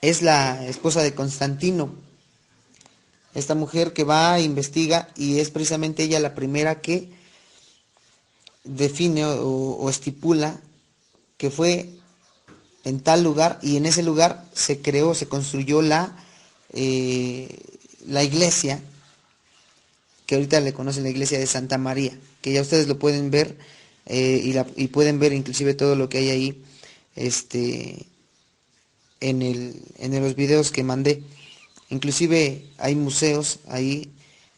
es la esposa de Constantino, esta mujer que va, investiga, y es precisamente ella la primera que define o estipula que fue en tal lugar, y en ese lugar se creó, se construyó la iglesia, que ahorita le conocen la iglesia de Santa María, que ya ustedes lo pueden ver, y pueden ver inclusive todo lo que hay ahí en los videos que mandé. Inclusive hay museos ahí,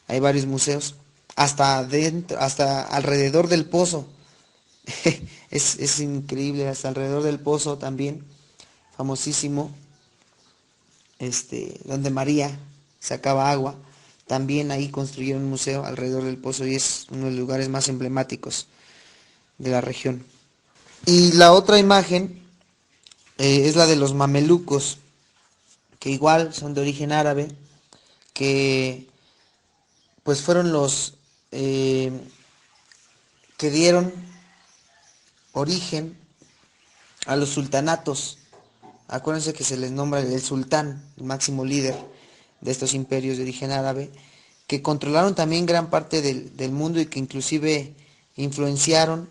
hay varios museos, hasta dentro, hasta alrededor del pozo. Es increíble, hasta alrededor del pozo también, famosísimo, donde María sacaba agua. También ahí construyeron un museo alrededor del pozo y es uno de los lugares más emblemáticos de la región. Y la otra imagen es la de los mamelucos, que igual son de origen árabe, que pues fueron los que dieron origen a los sultanatos. Acuérdense que se les nombra el sultán, el máximo líder de estos imperios de origen árabe, que controlaron también gran parte del mundo y que inclusive influenciaron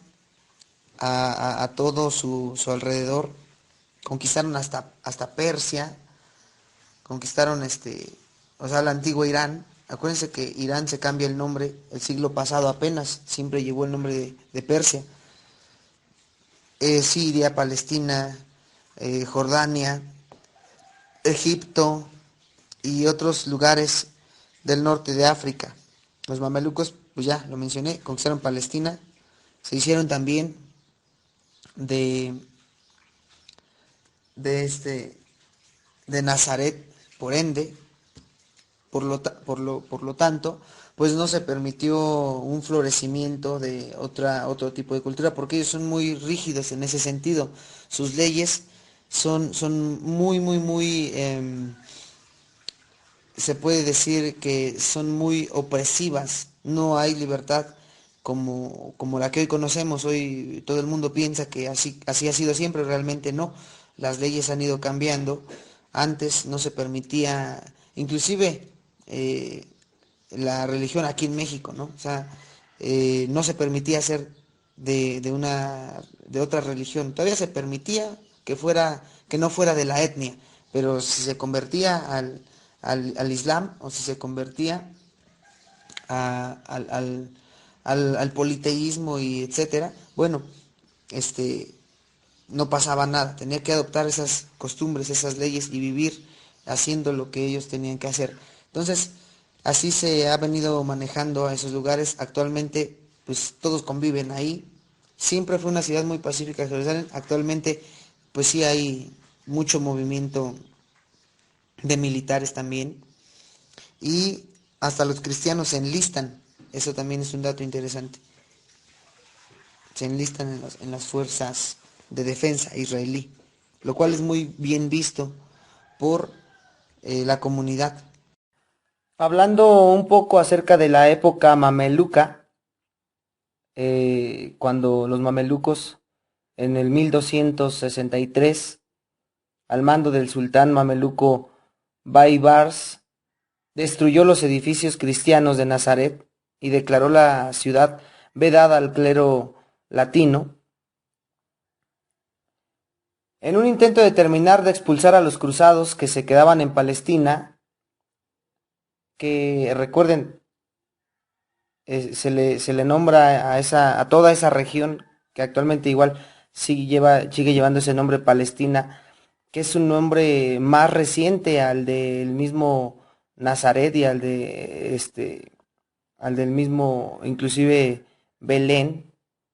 a todo su alrededor. Conquistaron hasta Persia, conquistaron o sea, el antiguo Irán. Acuérdense que Irán se cambia el nombre el siglo pasado apenas, siempre llevó el nombre de Persia. Siria, Palestina, Jordania, Egipto y otros lugares del norte de África. Los mamelucos, pues ya lo mencioné, conquistaron Palestina, se hicieron también de, de este de Nazaret, por ende, por lo tanto, pues no se permitió un florecimiento de otro tipo de cultura, porque ellos son muy rígidos en ese sentido. Sus leyes son muy, se puede decir que son muy opresivas. No hay libertad como la que hoy conocemos. Hoy todo el mundo piensa que así ha sido siempre, realmente no. Las leyes han ido cambiando. Antes no se permitía, inclusive la religión aquí en México, ¿no? O sea, no se permitía ser de otra religión. Todavía se permitía que no fuera de la etnia, pero si se convertía al Islam o si se convertía al politeísmo y etcétera, bueno, este, no pasaba nada, tenía que adoptar esas costumbres, esas leyes y vivir haciendo lo que ellos tenían que hacer. Entonces, así se ha venido manejando a esos lugares. Actualmente, pues todos conviven ahí. Siempre fue una ciudad muy pacífica, Jerusalén. Actualmente, pues sí hay mucho movimiento de militares también. Y hasta los cristianos se enlistan. Eso también es un dato interesante. Se enlistan en las fuerzas de defensa israelí, lo cual es muy bien visto por la comunidad. Hablando un poco acerca de la época mameluca, cuando los mamelucos en el 1263, al mando del sultán mameluco Baibars, destruyó los edificios cristianos de Nazaret y declaró la ciudad vedada al clero latino, en un intento de terminar de expulsar a los cruzados que se quedaban en Palestina, que recuerden, se le nombra a toda esa región que actualmente igual sigue llevando ese nombre Palestina, que es un nombre más reciente al del mismo Nazaret y al del mismo inclusive Belén,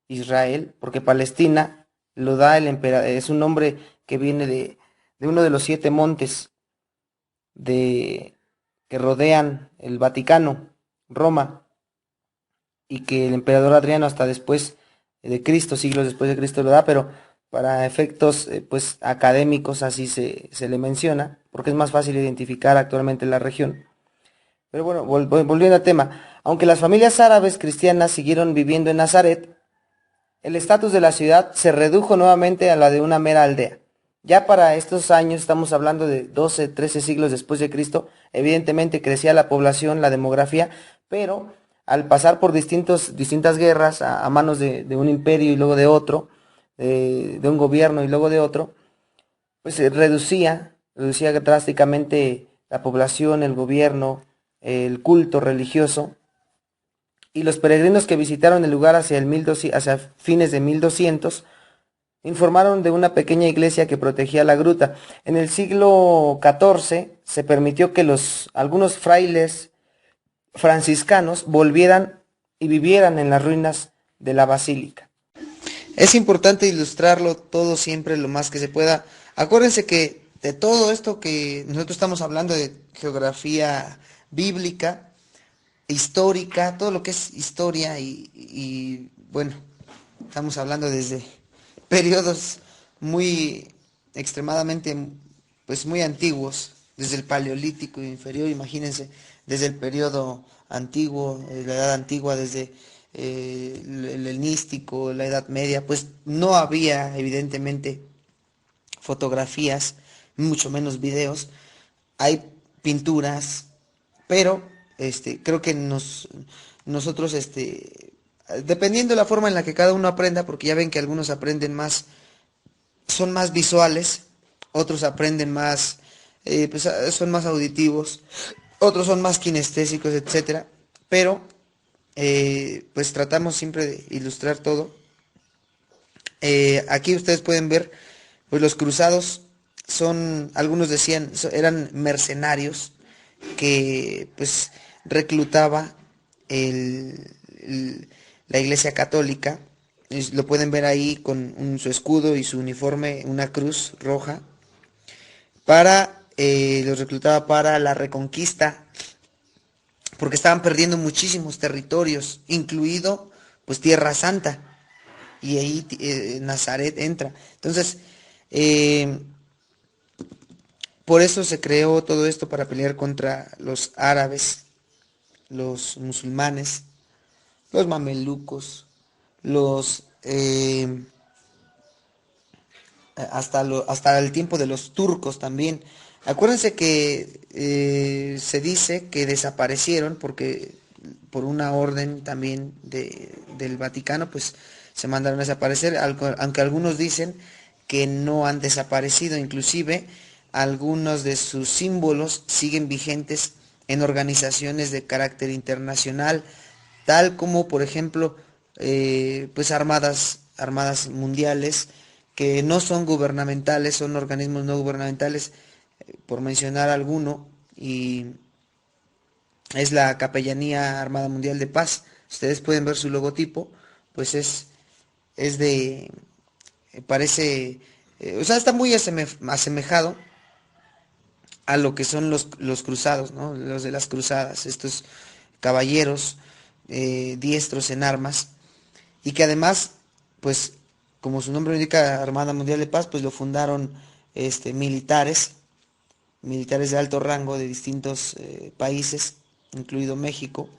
Israel, porque Palestina lo da el emperador, es un nombre que viene de uno de los 7 montes de que rodean el Vaticano, Roma, y que el emperador Adriano hasta después de Cristo, siglos después de Cristo lo da, pero para efectos pues académicos así se le menciona, porque es más fácil identificar actualmente la región. Pero bueno, volviendo al tema, aunque las familias árabes cristianas siguieron viviendo en Nazaret, el estatus de la ciudad se redujo nuevamente a la de una mera aldea. Ya para estos años, estamos hablando de 12, 13 siglos después de Cristo, evidentemente crecía la población, la demografía, pero al pasar por distintas guerras a manos de un imperio y luego de otro, de un gobierno y luego de otro, pues se reducía drásticamente la población, el gobierno, el culto religioso, y los peregrinos que visitaron el lugar hacia fines de 1200 informaron de una pequeña iglesia que protegía la gruta. En el siglo XIV se permitió que algunos frailes franciscanos volvieran y vivieran en las ruinas de la basílica. Es importante ilustrarlo todo siempre lo más que se pueda. Acuérdense que de todo esto que nosotros estamos hablando de geografía bíblica, histórica, todo lo que es historia y bueno, estamos hablando desde periodos muy extremadamente, pues muy antiguos, desde el Paleolítico inferior, imagínense, desde el periodo antiguo, la Edad Antigua, desde el helenístico, la Edad Media, pues no había evidentemente fotografías, mucho menos videos. Hay pinturas, pero creo que nosotros, dependiendo de la forma en la que cada uno aprenda, porque ya ven que algunos aprenden más, son más visuales, otros aprenden más, pues son más auditivos, otros son más kinestésicos, etcétera. Pero pues tratamos siempre de ilustrar todo. Aquí ustedes pueden ver, pues los cruzados son, algunos decían, eran mercenarios que pues reclutaba la Iglesia Católica. Lo pueden ver ahí con su escudo y su uniforme, una cruz roja, los reclutaba para la reconquista, porque estaban perdiendo muchísimos territorios, incluido pues Tierra Santa, y ahí Nazaret entra. Entonces, por eso se creó todo esto, para pelear contra los árabes, los musulmanes, los mamelucos, hasta el tiempo de los turcos también. Acuérdense que se dice que desaparecieron porque por una orden también del Vaticano, pues se mandaron a desaparecer, aunque algunos dicen que no han desaparecido, inclusive algunos de sus símbolos siguen vigentes en organizaciones de carácter internacional, tal como por ejemplo pues armadas mundiales, que no son gubernamentales, son organismos no gubernamentales, por mencionar alguno, y es la Capellanía Armada Mundial de Paz. Ustedes pueden ver su logotipo, pues parece, o sea, está muy asemejado a lo que son los cruzados, ¿no? Los de las cruzadas, estos caballeros diestros en armas, y que además, pues, como su nombre indica, Armada Mundial de Paz, pues lo fundaron militares de alto rango de distintos países, incluido México,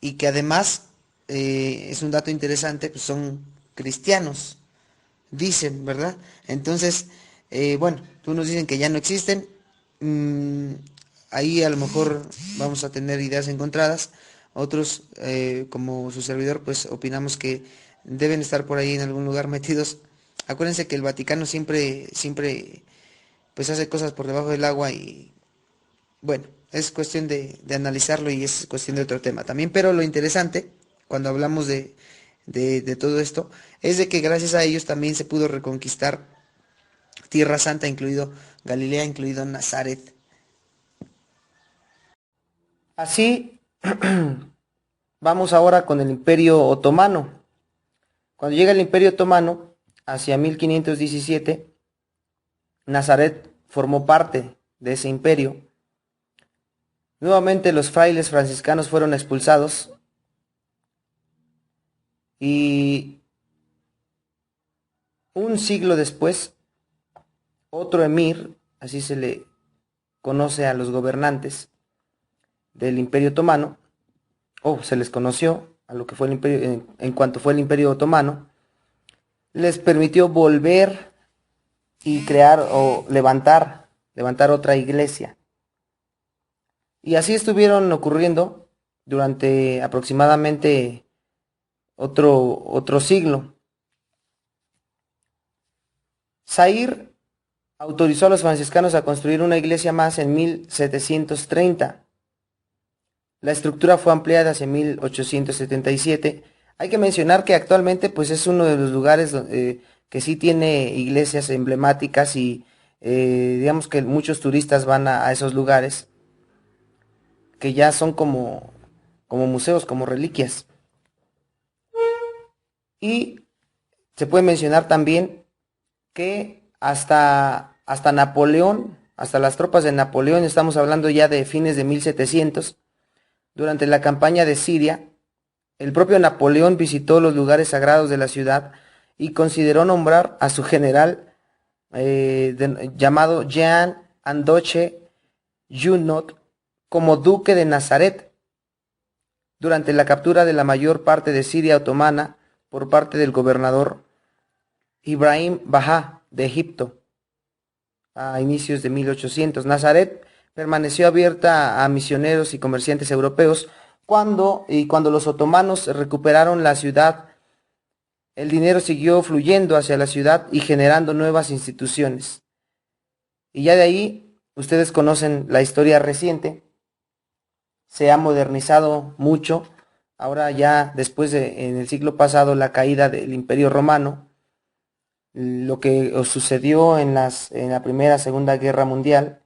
y que además, es un dato interesante, pues son cristianos, dicen, ¿verdad? Entonces, bueno, unos dicen que ya no existen, mm, ahí a lo mejor vamos a tener ideas encontradas, otros, como su servidor, pues opinamos que deben estar por ahí en algún lugar metidos. Acuérdense que el Vaticano siempre pues hace cosas por debajo del agua, y bueno, es cuestión de analizarlo, y es cuestión de otro tema también. Pero lo interesante, cuando hablamos de todo esto, es de que gracias a ellos también se pudo reconquistar Tierra Santa, incluido Galilea, incluido Nazaret. Así, vamos ahora con el Imperio Otomano. Cuando llega el Imperio Otomano, hacia 1517, Nazaret formó parte de ese imperio. Nuevamente los frailes franciscanos fueron expulsados, y un siglo después, otro emir, así se le conoce a los gobernantes del Imperio Otomano, o se les conoció a lo que fue el imperio, en cuanto fue el Imperio Otomano, les permitió volver y crear o levantar otra iglesia. Y así estuvieron ocurriendo durante aproximadamente otro siglo. Zaire autorizó a los franciscanos a construir una iglesia más en 1730. La estructura fue ampliada hacia 1877. Hay que mencionar que actualmente pues es uno de los lugares que sí tiene iglesias emblemáticas, y digamos que muchos turistas van a esos lugares, que ya son como museos, como reliquias. Y se puede mencionar también que hasta Napoleón, hasta las tropas de Napoleón, estamos hablando ya de fines de 1700, durante la campaña de Siria, el propio Napoleón visitó los lugares sagrados de la ciudad y consideró nombrar a su general llamado Jean Andoche Junot como duque de Nazaret durante la captura de la mayor parte de Siria otomana por parte del gobernador Ibrahim Bajá de Egipto a inicios de 1800. Nazaret permaneció abierta a misioneros y comerciantes europeos cuando los otomanos recuperaron la ciudad. El dinero siguió fluyendo hacia la ciudad y generando nuevas instituciones. Y ya de ahí, ustedes conocen la historia reciente, se ha modernizado mucho. Ahora ya después en el siglo pasado, la caída del Imperio Romano, lo que sucedió en la Primera, Segunda Guerra Mundial,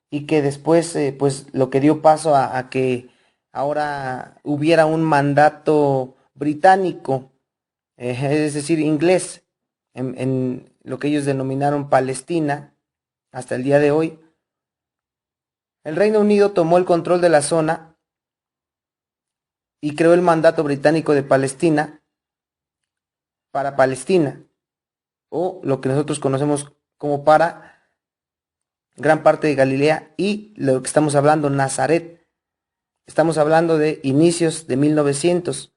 y que después, pues lo que dio paso a que ahora hubiera un mandato británico, es decir, inglés, en lo que ellos denominaron Palestina, hasta el día de hoy. El Reino Unido tomó el control de la zona y creó el mandato británico de Palestina para Palestina, o lo que nosotros conocemos como para gran parte de Galilea y lo que estamos hablando, Nazaret. Estamos hablando de inicios de 1900.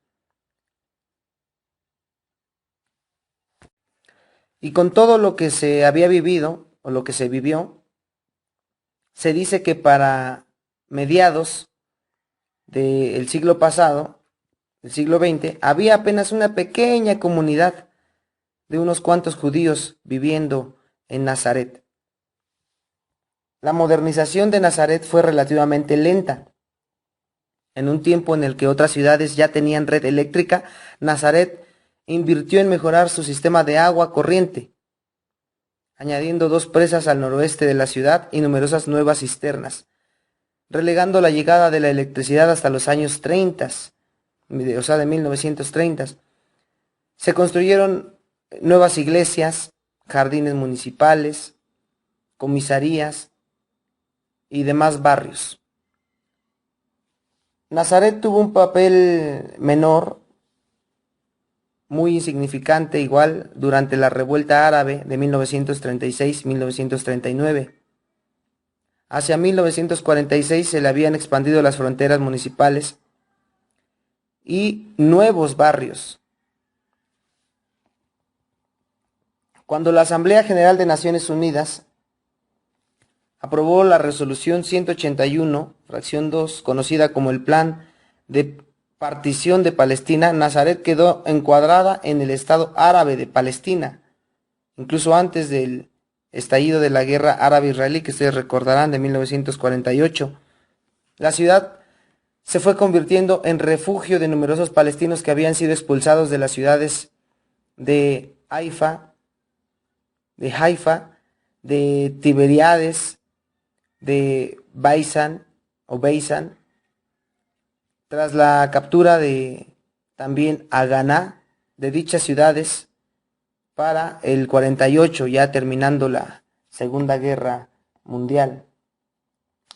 Y con todo lo que se había vivido, o lo que se vivió, se dice que para mediados del siglo pasado, del siglo XX, había apenas una pequeña comunidad de unos cuantos judíos viviendo en Nazaret. La modernización de Nazaret fue relativamente lenta. En un tiempo en el que otras ciudades ya tenían red eléctrica, Nazaret invirtió en mejorar su sistema de agua corriente, añadiendo 2 presas al noroeste de la ciudad y numerosas nuevas cisternas, relegando la llegada de la electricidad hasta los años 30, o sea, de 1930. Se construyeron nuevas iglesias, jardines municipales, comisarías y demás barrios. Nazaret tuvo un papel menor, muy insignificante igual, durante la revuelta árabe de 1936-1939. Hacia 1946 se le habían expandido las fronteras municipales y nuevos barrios. Cuando la Asamblea General de Naciones Unidas aprobó la resolución 181, fracción 2, conocida como el Plan de Partición de Palestina, Nazaret quedó encuadrada en el Estado árabe de Palestina, incluso antes del estallido de la guerra árabe-israelí, que ustedes recordarán, de 1948. La ciudad se fue convirtiendo en refugio de numerosos palestinos que habían sido expulsados de las ciudades de Haifa, de Tiberíades, de Beisan, tras la captura de también Haganá, de dichas ciudades, para el 48, ya terminando la Segunda Guerra Mundial.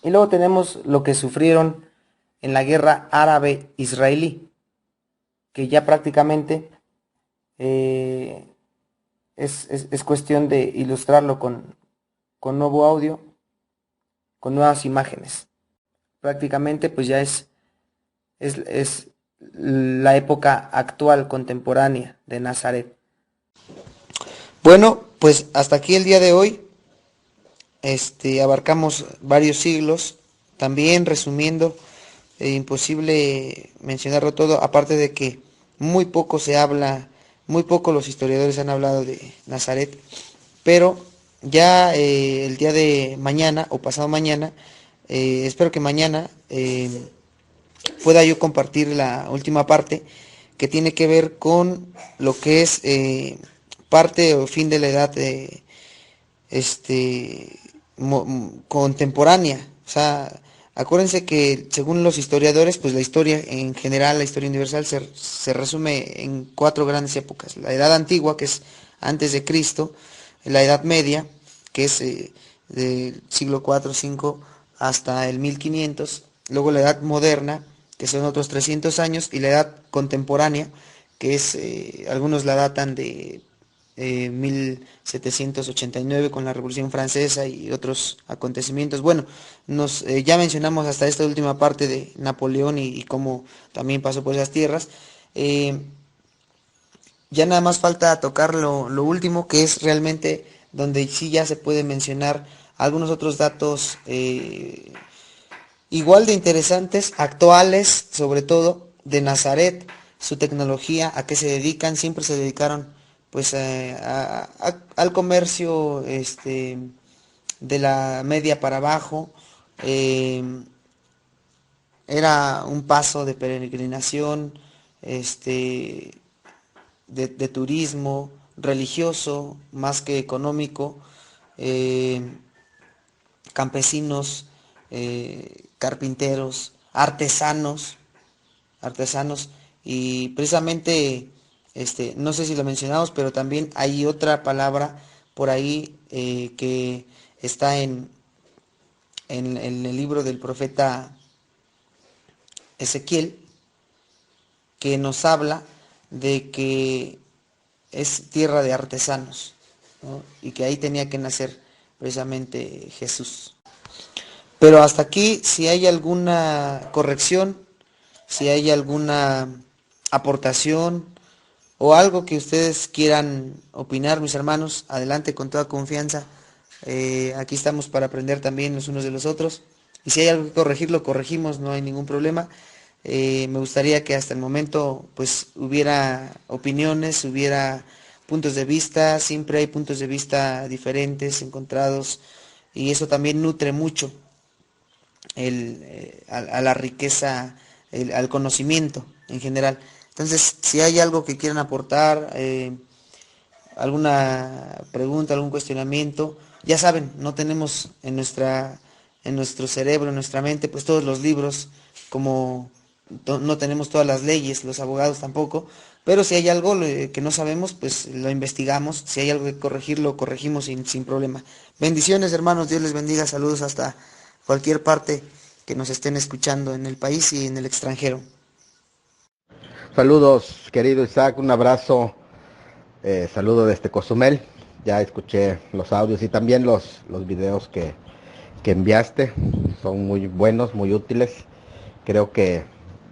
Y luego tenemos lo que sufrieron en la guerra árabe-israelí, que ya prácticamente es cuestión de ilustrarlo con nuevo audio, con nuevas imágenes. Prácticamente pues ya es la época actual, contemporánea de Nazaret. Bueno, pues hasta aquí el día de hoy. Abarcamos varios siglos. También resumiendo, imposible mencionarlo todo, aparte de que muy poco se habla, muy poco los historiadores han hablado de Nazaret, pero ya el día de mañana o pasado mañana, espero que mañana pueda yo compartir la última parte que tiene que ver con lo que es parte o fin de la edad contemporánea. O sea, acuérdense que según los historiadores, pues la historia en general, la historia universal se resume en 4 grandes épocas: la edad antigua, que es antes de Cristo; la edad media, que es del siglo 4 5 hasta el 1500; luego la edad moderna, que son otros 300 años, y la edad contemporánea, que es algunos la datan de 1789 con la Revolución Francesa y otros acontecimientos. Bueno, ya mencionamos hasta esta última parte de Napoleón y cómo también pasó por esas tierras. Ya nada más falta tocar lo último, que es realmente donde sí ya se puede mencionar algunos otros datos igual de interesantes, actuales, sobre todo de Nazaret, su tecnología, a qué se dedican. Siempre se dedicaron pues al comercio de la media para abajo. Era un paso de peregrinación, de turismo religioso más que económico. Campesinos, carpinteros, artesanos, y precisamente, no sé si lo mencionamos, pero también hay otra palabra por ahí que está en el libro del profeta Ezequiel, que nos habla de que es tierra de artesanos, ¿no? Y que ahí tenía que nacer precisamente Jesús. Pero hasta aquí, si hay alguna corrección, si hay alguna aportación o algo que ustedes quieran opinar, mis hermanos, adelante con toda confianza. Aquí estamos para aprender también los unos de los otros. Y si hay algo que corregir, lo corregimos, no hay ningún problema. Me gustaría que hasta el momento pues hubiera opiniones, hubiera puntos de vista. Siempre hay puntos de vista diferentes, encontrados, y eso también nutre mucho a la riqueza, al conocimiento en general. Entonces, si hay algo que quieran aportar, alguna pregunta, algún cuestionamiento, ya saben, no tenemos en nuestro cerebro, en nuestra mente, pues todos los libros, como no tenemos todas las leyes, los abogados tampoco, pero si hay algo que no sabemos, pues lo investigamos. Si hay algo que corregir, lo corregimos sin problema. Bendiciones, hermanos, Dios les bendiga, saludos hasta cualquier parte que nos estén escuchando en el país y en el extranjero. Saludos, querido Isaac, un abrazo, saludo desde Cozumel. Ya escuché los audios y también los videos que enviaste, son muy buenos, muy útiles. Creo que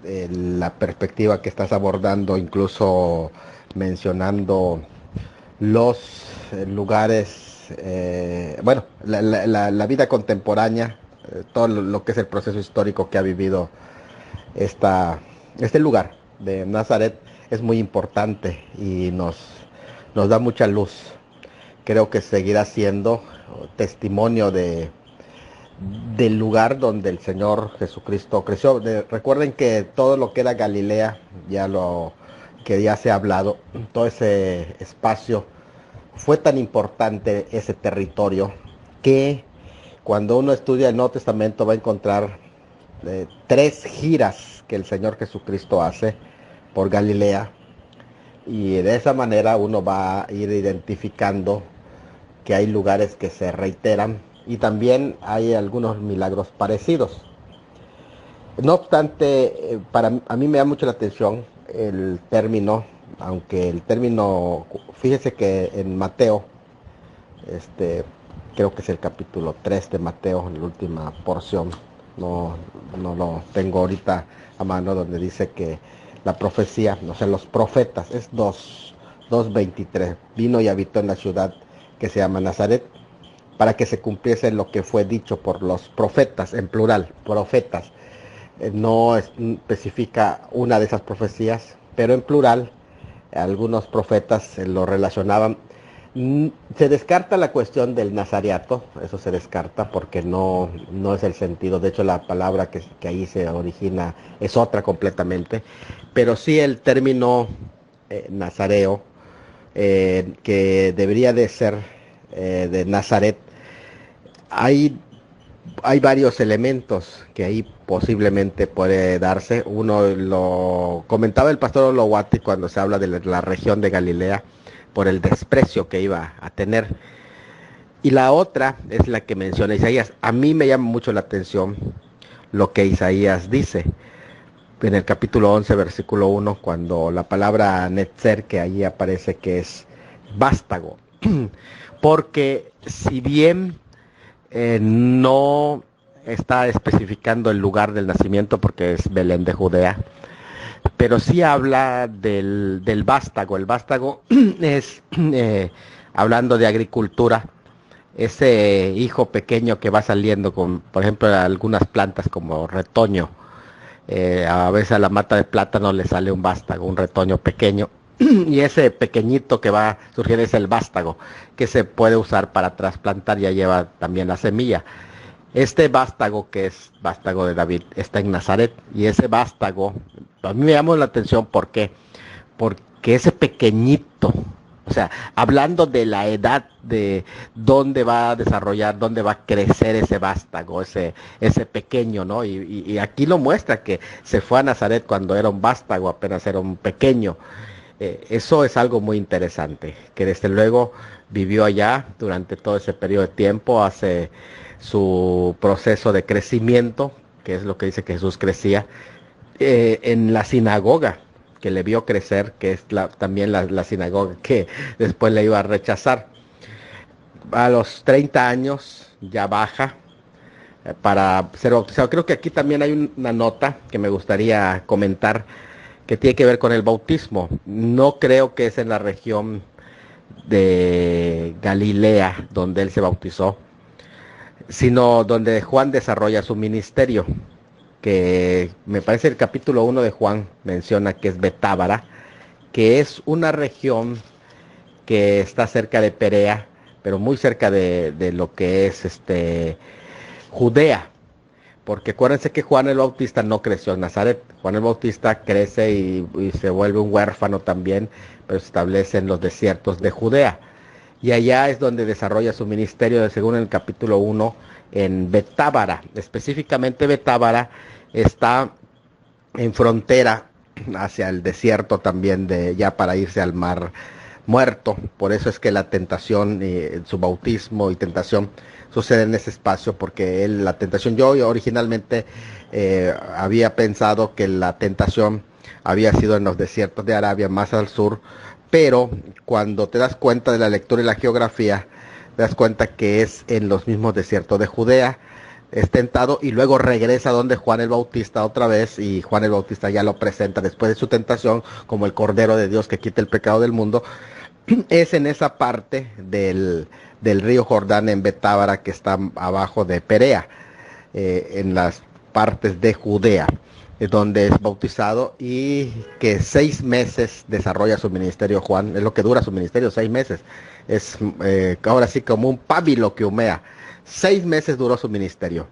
la perspectiva que estás abordando, incluso mencionando los lugares, bueno, la vida contemporánea, todo lo que es el proceso histórico que ha vivido este lugar de Nazaret, es muy importante y nos da mucha luz. Creo que seguirá siendo testimonio del lugar donde el Señor Jesucristo creció. Recuerden que todo lo que era Galilea, que ya se ha hablado, todo ese espacio, fue tan importante ese territorio que cuando uno estudia el Nuevo Testamento va a encontrar 3 giras que el Señor Jesucristo hace por Galilea, y de esa manera uno va a ir identificando que hay lugares que se reiteran y también hay algunos milagros parecidos. No obstante, a mí me da mucho la atención el término, aunque el término, fíjese que en Mateo, creo que es el capítulo 3 de Mateo, en la última porción, no lo tengo ahorita a mano, donde dice que la profecía, no sé, los profetas, es 2:23, vino y habitó en la ciudad que se llama Nazaret, para que se cumpliese lo que fue dicho por los profetas, en plural, profetas. No especifica una de esas profecías, pero en plural, algunos profetas lo relacionaban. Se descarta la cuestión del nazareato, eso se descarta porque no es el sentido. De hecho, la palabra que ahí se origina es otra completamente, pero sí el término nazareo, que debería de ser de Nazaret. Hay varios elementos que ahí posiblemente puede darse. Uno lo comentaba el pastor Olowati cuando se habla de la región de Galilea, por el desprecio que iba a tener. Y la otra es la que menciona Isaías. A mí me llama mucho la atención lo que Isaías dice en el capítulo 11, versículo 1, cuando la palabra Netzer, que ahí aparece que es vástago, porque si bien no está especificando el lugar del nacimiento porque es Belén de Judea, pero sí habla del vástago. El vástago es, hablando de agricultura, ese hijo pequeño que va saliendo con, por ejemplo, algunas plantas como retoño. A veces a la mata de plátano le sale un vástago, un retoño pequeño. Y ese pequeñito que va a surgir es el vástago, que se puede usar para trasplantar, ya lleva también la semilla. Este vástago, que es vástago de David, está en Nazaret. Y ese vástago, a mí me llamó la atención, ¿por qué? Porque ese pequeñito, o sea, hablando de la edad de dónde va a desarrollar, dónde va a crecer ese vástago, ese pequeño, ¿no? Y aquí lo muestra que se fue a Nazaret cuando era un vástago, apenas era un pequeño. Eso es algo muy interesante, que desde luego vivió allá durante todo ese periodo de tiempo, hace su proceso de crecimiento, que es lo que dice que Jesús crecía, en la sinagoga, que le vio crecer, que es también la sinagoga que después le iba a rechazar. A los 30 años ya baja para ser bautizado. Creo que aquí también hay una nota que me gustaría comentar que tiene que ver con el bautismo. No creo que es en la región de Galilea donde él se bautizó, sino donde Juan desarrolla su ministerio, que me parece el capítulo 1 de Juan menciona que es Betábara, que es una región que está cerca de Perea, pero muy cerca de lo que es Judea, porque acuérdense que Juan el Bautista no creció en Nazaret. Juan el Bautista crece y se vuelve un huérfano también, pero se establece en los desiertos de Judea. Y allá es donde desarrolla su ministerio, según el capítulo 1, en Betábara. Específicamente Betábara está en frontera hacia el desierto también, ya para irse al mar Muerto. Por eso es que la tentación, su bautismo y tentación sucede en ese espacio, porque la tentación, yo originalmente había pensado que la tentación había sido en los desiertos de Arabia, más al sur, pero cuando te das cuenta de la lectura y la geografía, te das cuenta que es en los mismos desiertos de Judea. Es tentado y luego regresa donde Juan el Bautista otra vez, y Juan el Bautista ya lo presenta después de su tentación como el Cordero de Dios que quita el pecado del mundo. Es en esa parte del río Jordán, en Betábara, que está abajo de Perea, en las partes de Judea, donde es bautizado, y que 6 meses desarrolla su ministerio Juan. Es lo que dura su ministerio, 6 meses. Es ahora sí como un pábilo que humea. 6 meses duró su ministerio.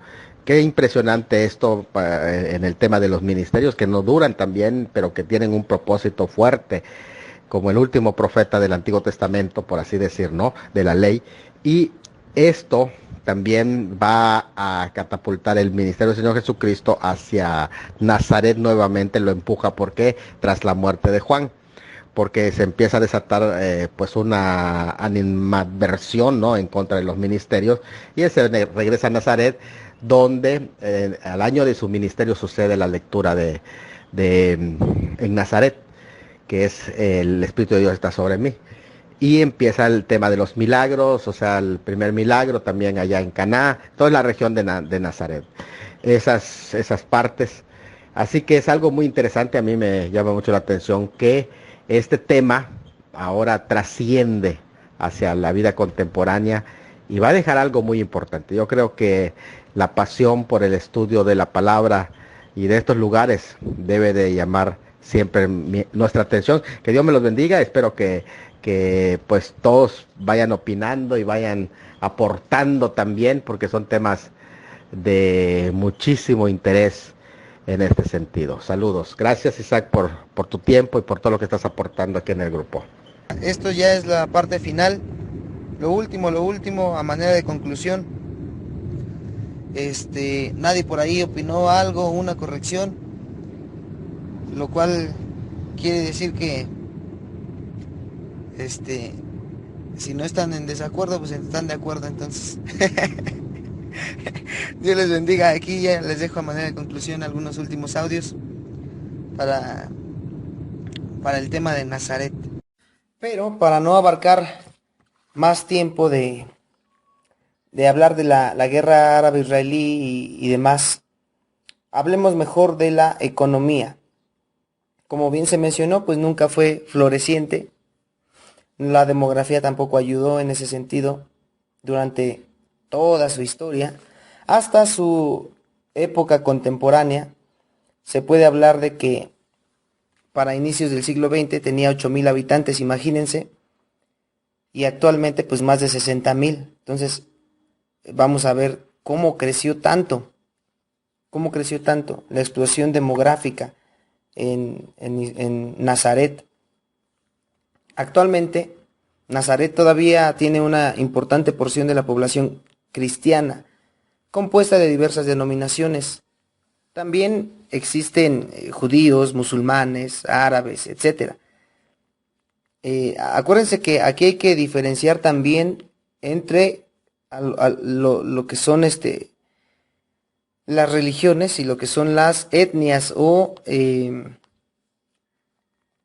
Qué impresionante esto en el tema de los ministerios, que no duran también, pero que tienen un propósito fuerte, como el último profeta del Antiguo Testamento, por así decir, ¿no? De la ley. Y esto también va a catapultar el ministerio del Señor Jesucristo hacia Nazaret nuevamente, lo empuja. ¿Por qué? Tras la muerte de Juan, porque se empieza a desatar pues una animadversión, ¿no?, en contra de los ministerios, y él se regresa a Nazaret, donde al año de su ministerio sucede la lectura en Nazaret, que es el Espíritu de Dios está sobre mí. Y empieza el tema de los milagros, o sea, el primer milagro también allá en Caná, toda la región de Nazaret, esas partes. Así que es algo muy interesante, a mí me llama mucho la atención que este tema ahora trasciende hacia la vida contemporánea y va a dejar algo muy importante. Yo creo que la pasión por el estudio de la palabra y de estos lugares debe de llamar siempre nuestra atención. Que Dios me los bendiga. Espero que pues todos vayan opinando y vayan aportando también, porque son temas de muchísimo interés en este sentido. Saludos. Gracias, Isaac, por tu tiempo y por todo lo que estás aportando aquí en el grupo. Esto ya es la parte final. Lo último, a manera de conclusión. Nadie por ahí opinó algo, una corrección, lo cual quiere decir que si no están en desacuerdo, pues están de acuerdo. Entonces Dios les bendiga. Aquí ya les dejo a manera de conclusión algunos últimos audios para el tema de Nazaret. Pero para no abarcar más tiempo de hablar de la guerra árabe-israelí y demás, hablemos mejor de la economía. Como bien se mencionó, pues nunca fue floreciente. La demografía tampoco ayudó en ese sentido durante toda su historia. Hasta su época contemporánea, se puede hablar de que para inicios del siglo XX tenía 8,000 habitantes, imagínense, y actualmente pues más de 60,000. Entonces vamos a ver cómo creció tanto la explosión demográfica en Nazaret. Actualmente Nazaret todavía tiene una importante porción de la población cristiana, compuesta de diversas denominaciones. También existen judíos, musulmanes, árabes, etc. Acuérdense que aquí hay que diferenciar también entre lo que son las religiones y lo que son las etnias o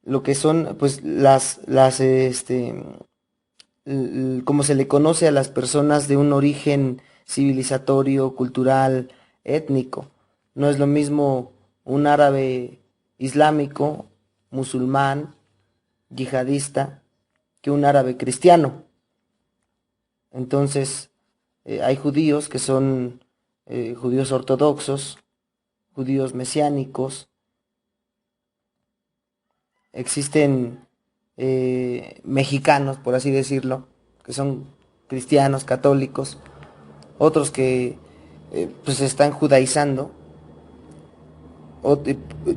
lo que son pues como se le conoce a las personas de un origen civilizatorio, cultural, étnico. No es lo mismo un árabe islámico, musulmán, yihadista, que un árabe cristiano. Entonces, hay judíos que son judíos ortodoxos, judíos mesiánicos. Existen mexicanos, por así decirlo, que son cristianos, católicos. Otros que pues se están judaizando.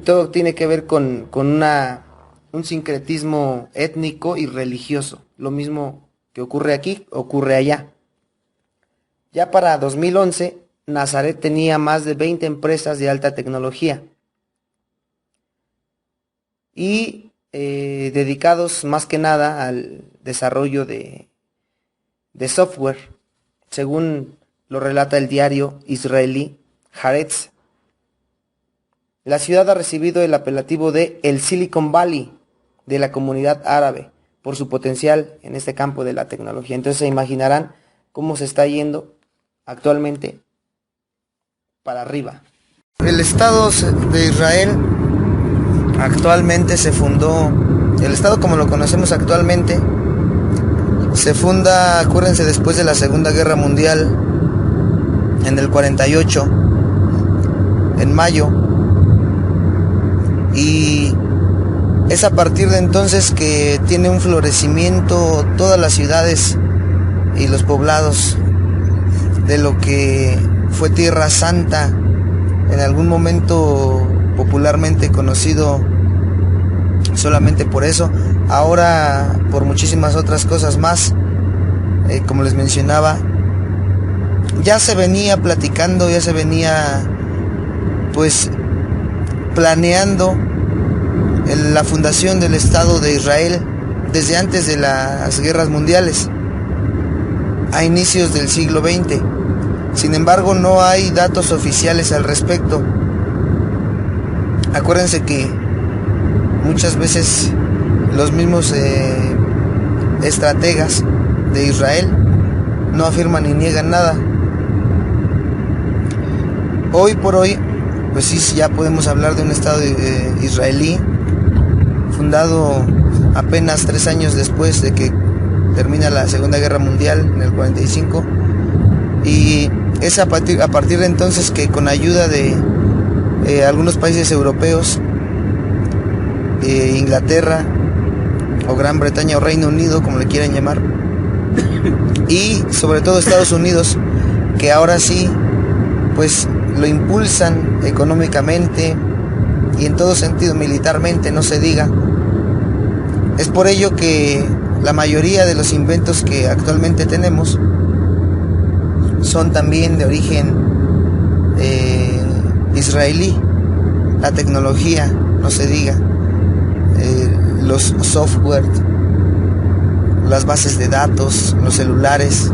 Todo tiene que ver con un sincretismo étnico y religioso. Lo mismo que ocurre aquí, ocurre allá. Ya para 2011, Nazaret tenía más de 20 empresas de alta tecnología y dedicados más que nada al desarrollo de software, según lo relata el diario israelí Haaretz. La ciudad ha recibido el apelativo de el Silicon Valley de la comunidad árabe por su potencial en este campo de la tecnología. Entonces se imaginarán cómo se está yendo actualmente para arriba. El Estado de Israel actualmente se fundó, el Estado como lo conocemos actualmente, se funda, acuérdense, después de la Segunda Guerra Mundial, en el 48, en mayo, y es a partir de entonces que tiene un florecimiento todas las ciudades y los poblados de lo que fue Tierra Santa, en algún momento popularmente conocido solamente por eso, ahora por muchísimas otras cosas más. Como les mencionaba, ya se venía platicando, ya se venía pues planeando la fundación del Estado de Israel desde antes de las guerras mundiales, a inicios del siglo XX. Sin embargo, no hay datos oficiales al respecto. Acuérdense que muchas veces los mismos estrategas de Israel no afirman ni niegan nada. Hoy por hoy, pues sí, ya podemos hablar de un Estado israelí fundado apenas 3 años después de que termina la Segunda Guerra Mundial, en el 45, y es a partir de entonces que, con ayuda de algunos países europeos, Inglaterra o Gran Bretaña o Reino Unido, como le quieran llamar, y sobre todo Estados Unidos, que ahora sí pues lo impulsan económicamente y en todo sentido, militarmente, no se diga. Es por ello que la mayoría de los inventos que actualmente tenemos son también de origen israelí. La tecnología, no se diga, los software, las bases de datos, los celulares.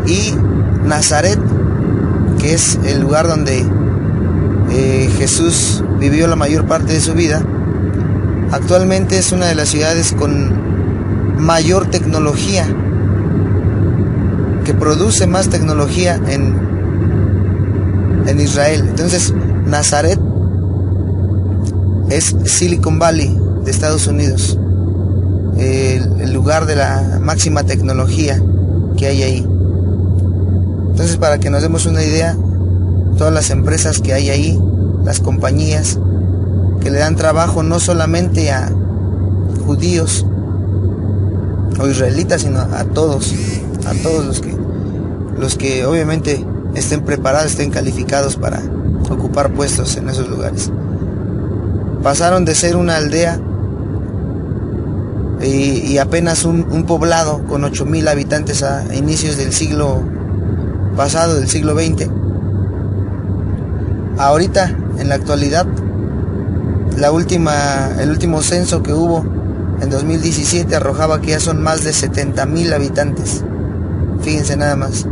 Y Nazaret, que es el lugar donde Jesús vivió la mayor parte de su vida, Actualmente es una de las ciudades con mayor tecnología, que produce más tecnología en Israel. Entonces, Nazaret es Silicon Valley de Estados Unidos, el lugar de la máxima tecnología que hay ahí. Entonces, para que nos demos una idea, todas las empresas que hay ahí, las compañías que le dan trabajo no solamente a judíos o israelitas, sino a todos los que obviamente estén preparados, estén calificados para ocupar puestos en esos lugares. Pasaron de ser una aldea y apenas un poblado con 8,000 habitantes a inicios del siglo pasado, del siglo XX. Ahorita, en la actualidad, el último censo que hubo en 2017 arrojaba que ya son más de 70,000 habitantes. Fíjense nada más.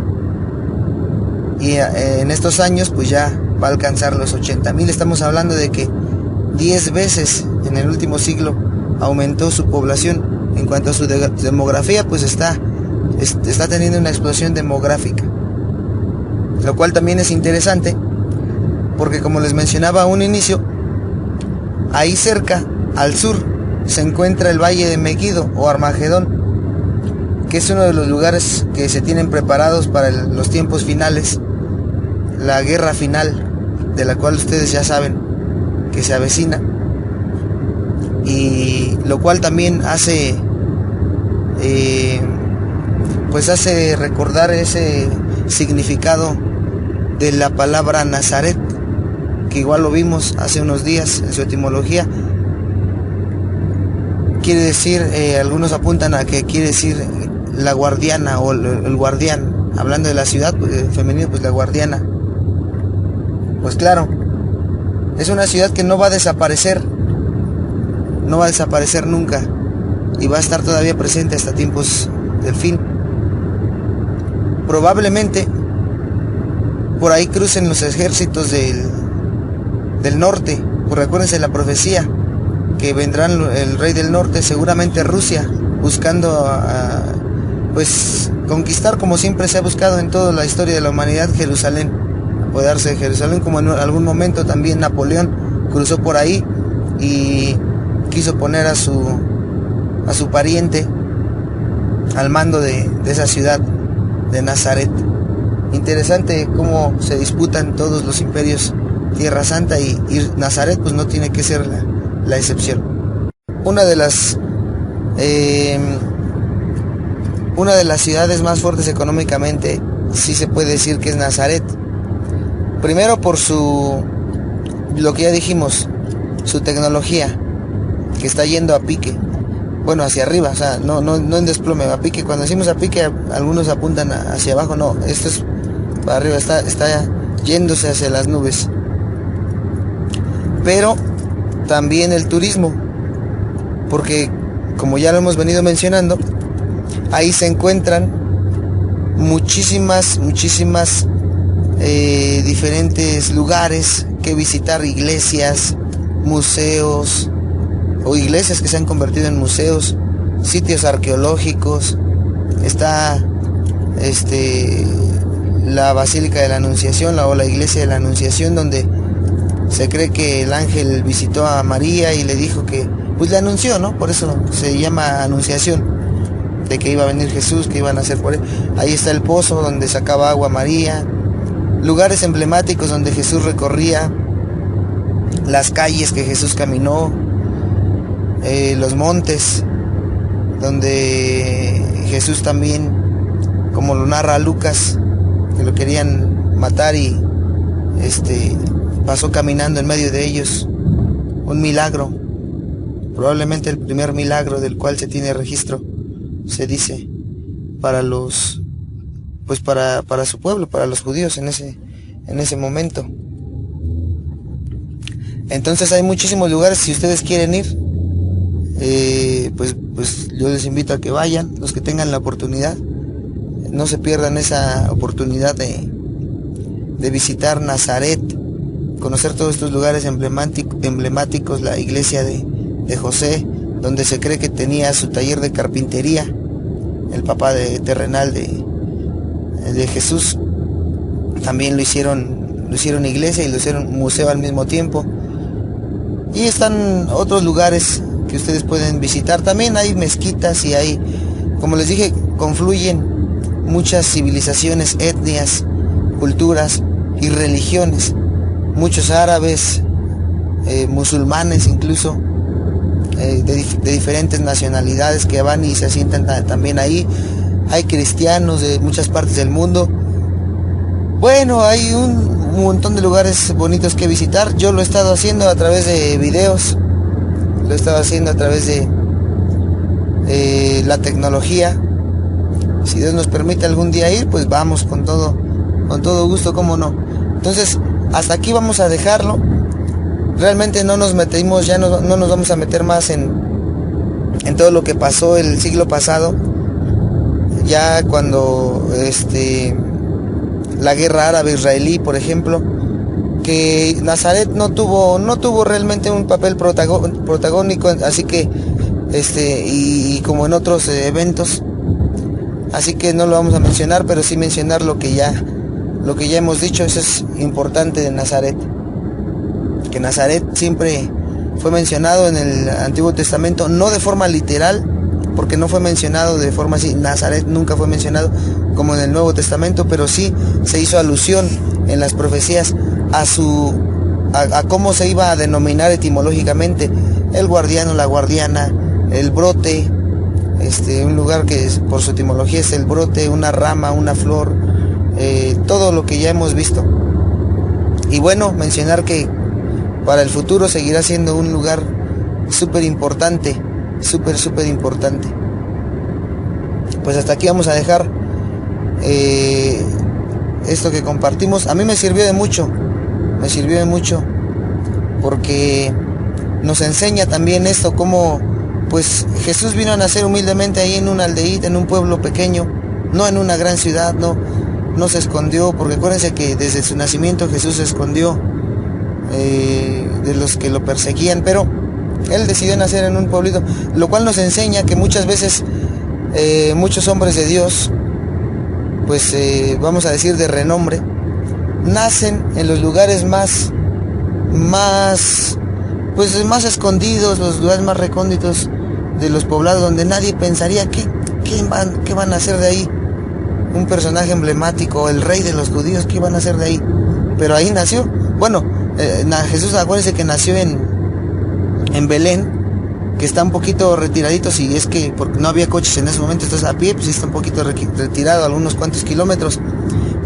Y en estos años pues ya va a alcanzar los 80,000. Estamos hablando de que 10 veces en el último siglo aumentó su población. En cuanto a su demografía, pues está teniendo una explosión demográfica, lo cual también es interesante, porque como les mencionaba a un inicio, ahí cerca, al sur, se encuentra el Valle de Megiddo o Armagedón, que es uno de los lugares que se tienen preparados para los tiempos finales, la guerra final, de la cual ustedes ya saben que se avecina, y lo cual también hace recordar ese significado de la palabra Nazaret, que igual lo vimos hace unos días en su etimología. Quiere decir, algunos apuntan a que quiere decir la guardiana o el guardián, hablando de la ciudad femenina, pues la guardiana. Pues claro, es una ciudad que no va a desaparecer nunca, y va a estar todavía presente hasta tiempos del fin. Probablemente por ahí crucen los ejércitos del norte, pues recuérdense la profecía, que vendrán el rey del norte, seguramente Rusia, buscando pues conquistar, como siempre se ha buscado en toda la historia de la humanidad, Jerusalén, apoderarse de Jerusalén, como en algún momento también Napoleón cruzó por ahí y quiso poner a su pariente al mando de esa ciudad de Nazaret. Interesante cómo se disputan todos los imperios Tierra Santa, y Nazaret pues no tiene que ser la excepción. Una de las ciudades más fuertes económicamente, sí se puede decir que es Nazaret. Primero por lo que ya dijimos, su tecnología, que está yendo a pique, bueno, hacia arriba, o sea, no en desplome, a pique. Cuando decimos a pique, algunos apuntan hacia abajo, no, esto es para arriba, está yéndose hacia las nubes. Pero también el turismo, porque como ya lo hemos venido mencionando, ahí se encuentran muchísimas diferentes lugares que visitar, iglesias, museos, o iglesias que se han convertido en museos, sitios arqueológicos. Está la Basílica de la Anunciación, o la Iglesia de la Anunciación, donde se cree que el ángel visitó a María y le dijo que, pues le anunció, ¿no? Por eso se llama Anunciación, de que iba a venir Jesús, que iban a hacer por él. Ahí está el pozo donde sacaba agua María, lugares emblemáticos donde Jesús recorría, las calles que Jesús caminó, los montes donde Jesús también, como lo narra Lucas, que lo querían matar y pasó caminando en medio de ellos. Un milagro, probablemente el primer milagro del cual se tiene registro, se dice, para su pueblo, para los judíos en ese momento. Entonces hay muchísimos lugares. Si ustedes quieren ir, pues yo les invito a que vayan, los que tengan la oportunidad. No se pierdan esa oportunidad de visitar Nazaret, conocer todos estos lugares emblemáticos, la iglesia de de José, donde se cree que tenía su taller de carpintería, el papá terrenal de Jesús. También lo hicieron iglesia y lo hicieron museo al mismo tiempo. Y están otros lugares que ustedes pueden visitar. También hay mezquitas y hay, como les dije, confluyen muchas civilizaciones, etnias, culturas y religiones. Muchos árabes, musulmanes incluso, de diferentes nacionalidades que van y se asientan también ahí. Hay cristianos de muchas partes del mundo. Bueno, hay un montón de lugares bonitos que visitar. Yo lo he estado haciendo a través de videos, lo he estado haciendo a través de la tecnología. Si Dios nos permite algún día ir, pues vamos con todo gusto, cómo no. Entonces, hasta aquí vamos a dejarlo. Realmente no nos metimos, ya no nos vamos a meter más en todo lo que pasó el siglo pasado. Ya cuando la guerra árabe-israelí, por ejemplo, que Nazaret no tuvo realmente un papel protagónico, así que y como en otros eventos, así que no lo vamos a mencionar, pero sí mencionar lo que ya hemos dicho. Eso es importante de Nazaret, que Nazaret siempre fue mencionado en el Antiguo Testamento, no de forma literal, porque no fue mencionado de forma así. Nazaret nunca fue mencionado como en el Nuevo Testamento, pero sí se hizo alusión en las profecías a cómo se iba a denominar etimológicamente: el guardiano, la guardiana, el brote, un lugar que por su etimología es el brote, una rama, una flor, todo lo que ya hemos visto. Y bueno, mencionar que para el futuro seguirá siendo un lugar súper importante, súper importante. Pues hasta aquí vamos a dejar esto que compartimos. A mí me sirvió de mucho, porque nos enseña también esto, cómo pues Jesús vino a nacer humildemente ahí en una aldeíta, en un pueblo pequeño, no en una gran ciudad, no se escondió, porque acuérdense que desde su nacimiento Jesús se escondió de los que lo perseguían, pero él decidió nacer en un pueblito, lo cual nos enseña que muchas veces muchos hombres de Dios, pues vamos a decir de renombre, nacen en los lugares más escondidos, los lugares más recónditos de los poblados, donde nadie pensaría qué van a hacer de ahí. Un personaje emblemático, el rey de los judíos, ¿qué van a hacer de ahí? Pero ahí nació. Bueno, Jesús, acuérdense que nació en Belén, que está un poquito retiradito, si es que porque no había coches en ese momento, entonces a pie, pues está un poquito retirado, algunos cuantos kilómetros.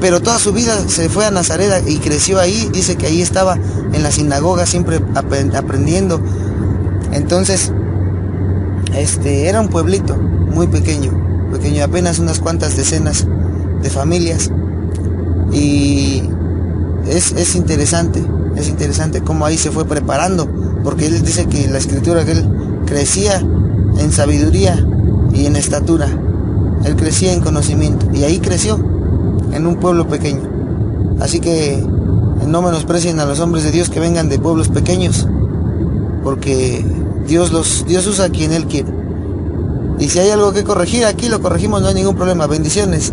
Pero toda su vida se fue a Nazaret y creció ahí. Dice que ahí estaba en la sinagoga siempre aprendiendo. Entonces, era un pueblito muy pequeño, apenas unas cuantas decenas de familias. Y es interesante cómo ahí se fue preparando, porque él dice que la escritura, que él crecía en sabiduría y en estatura, él crecía en conocimiento, y ahí creció en un pueblo pequeño. Así que no menosprecien a los hombres de Dios que vengan de pueblos pequeños, porque Dios usa a quien Él quiere. Y si hay algo que corregir, aquí lo corregimos, no hay ningún problema. Bendiciones.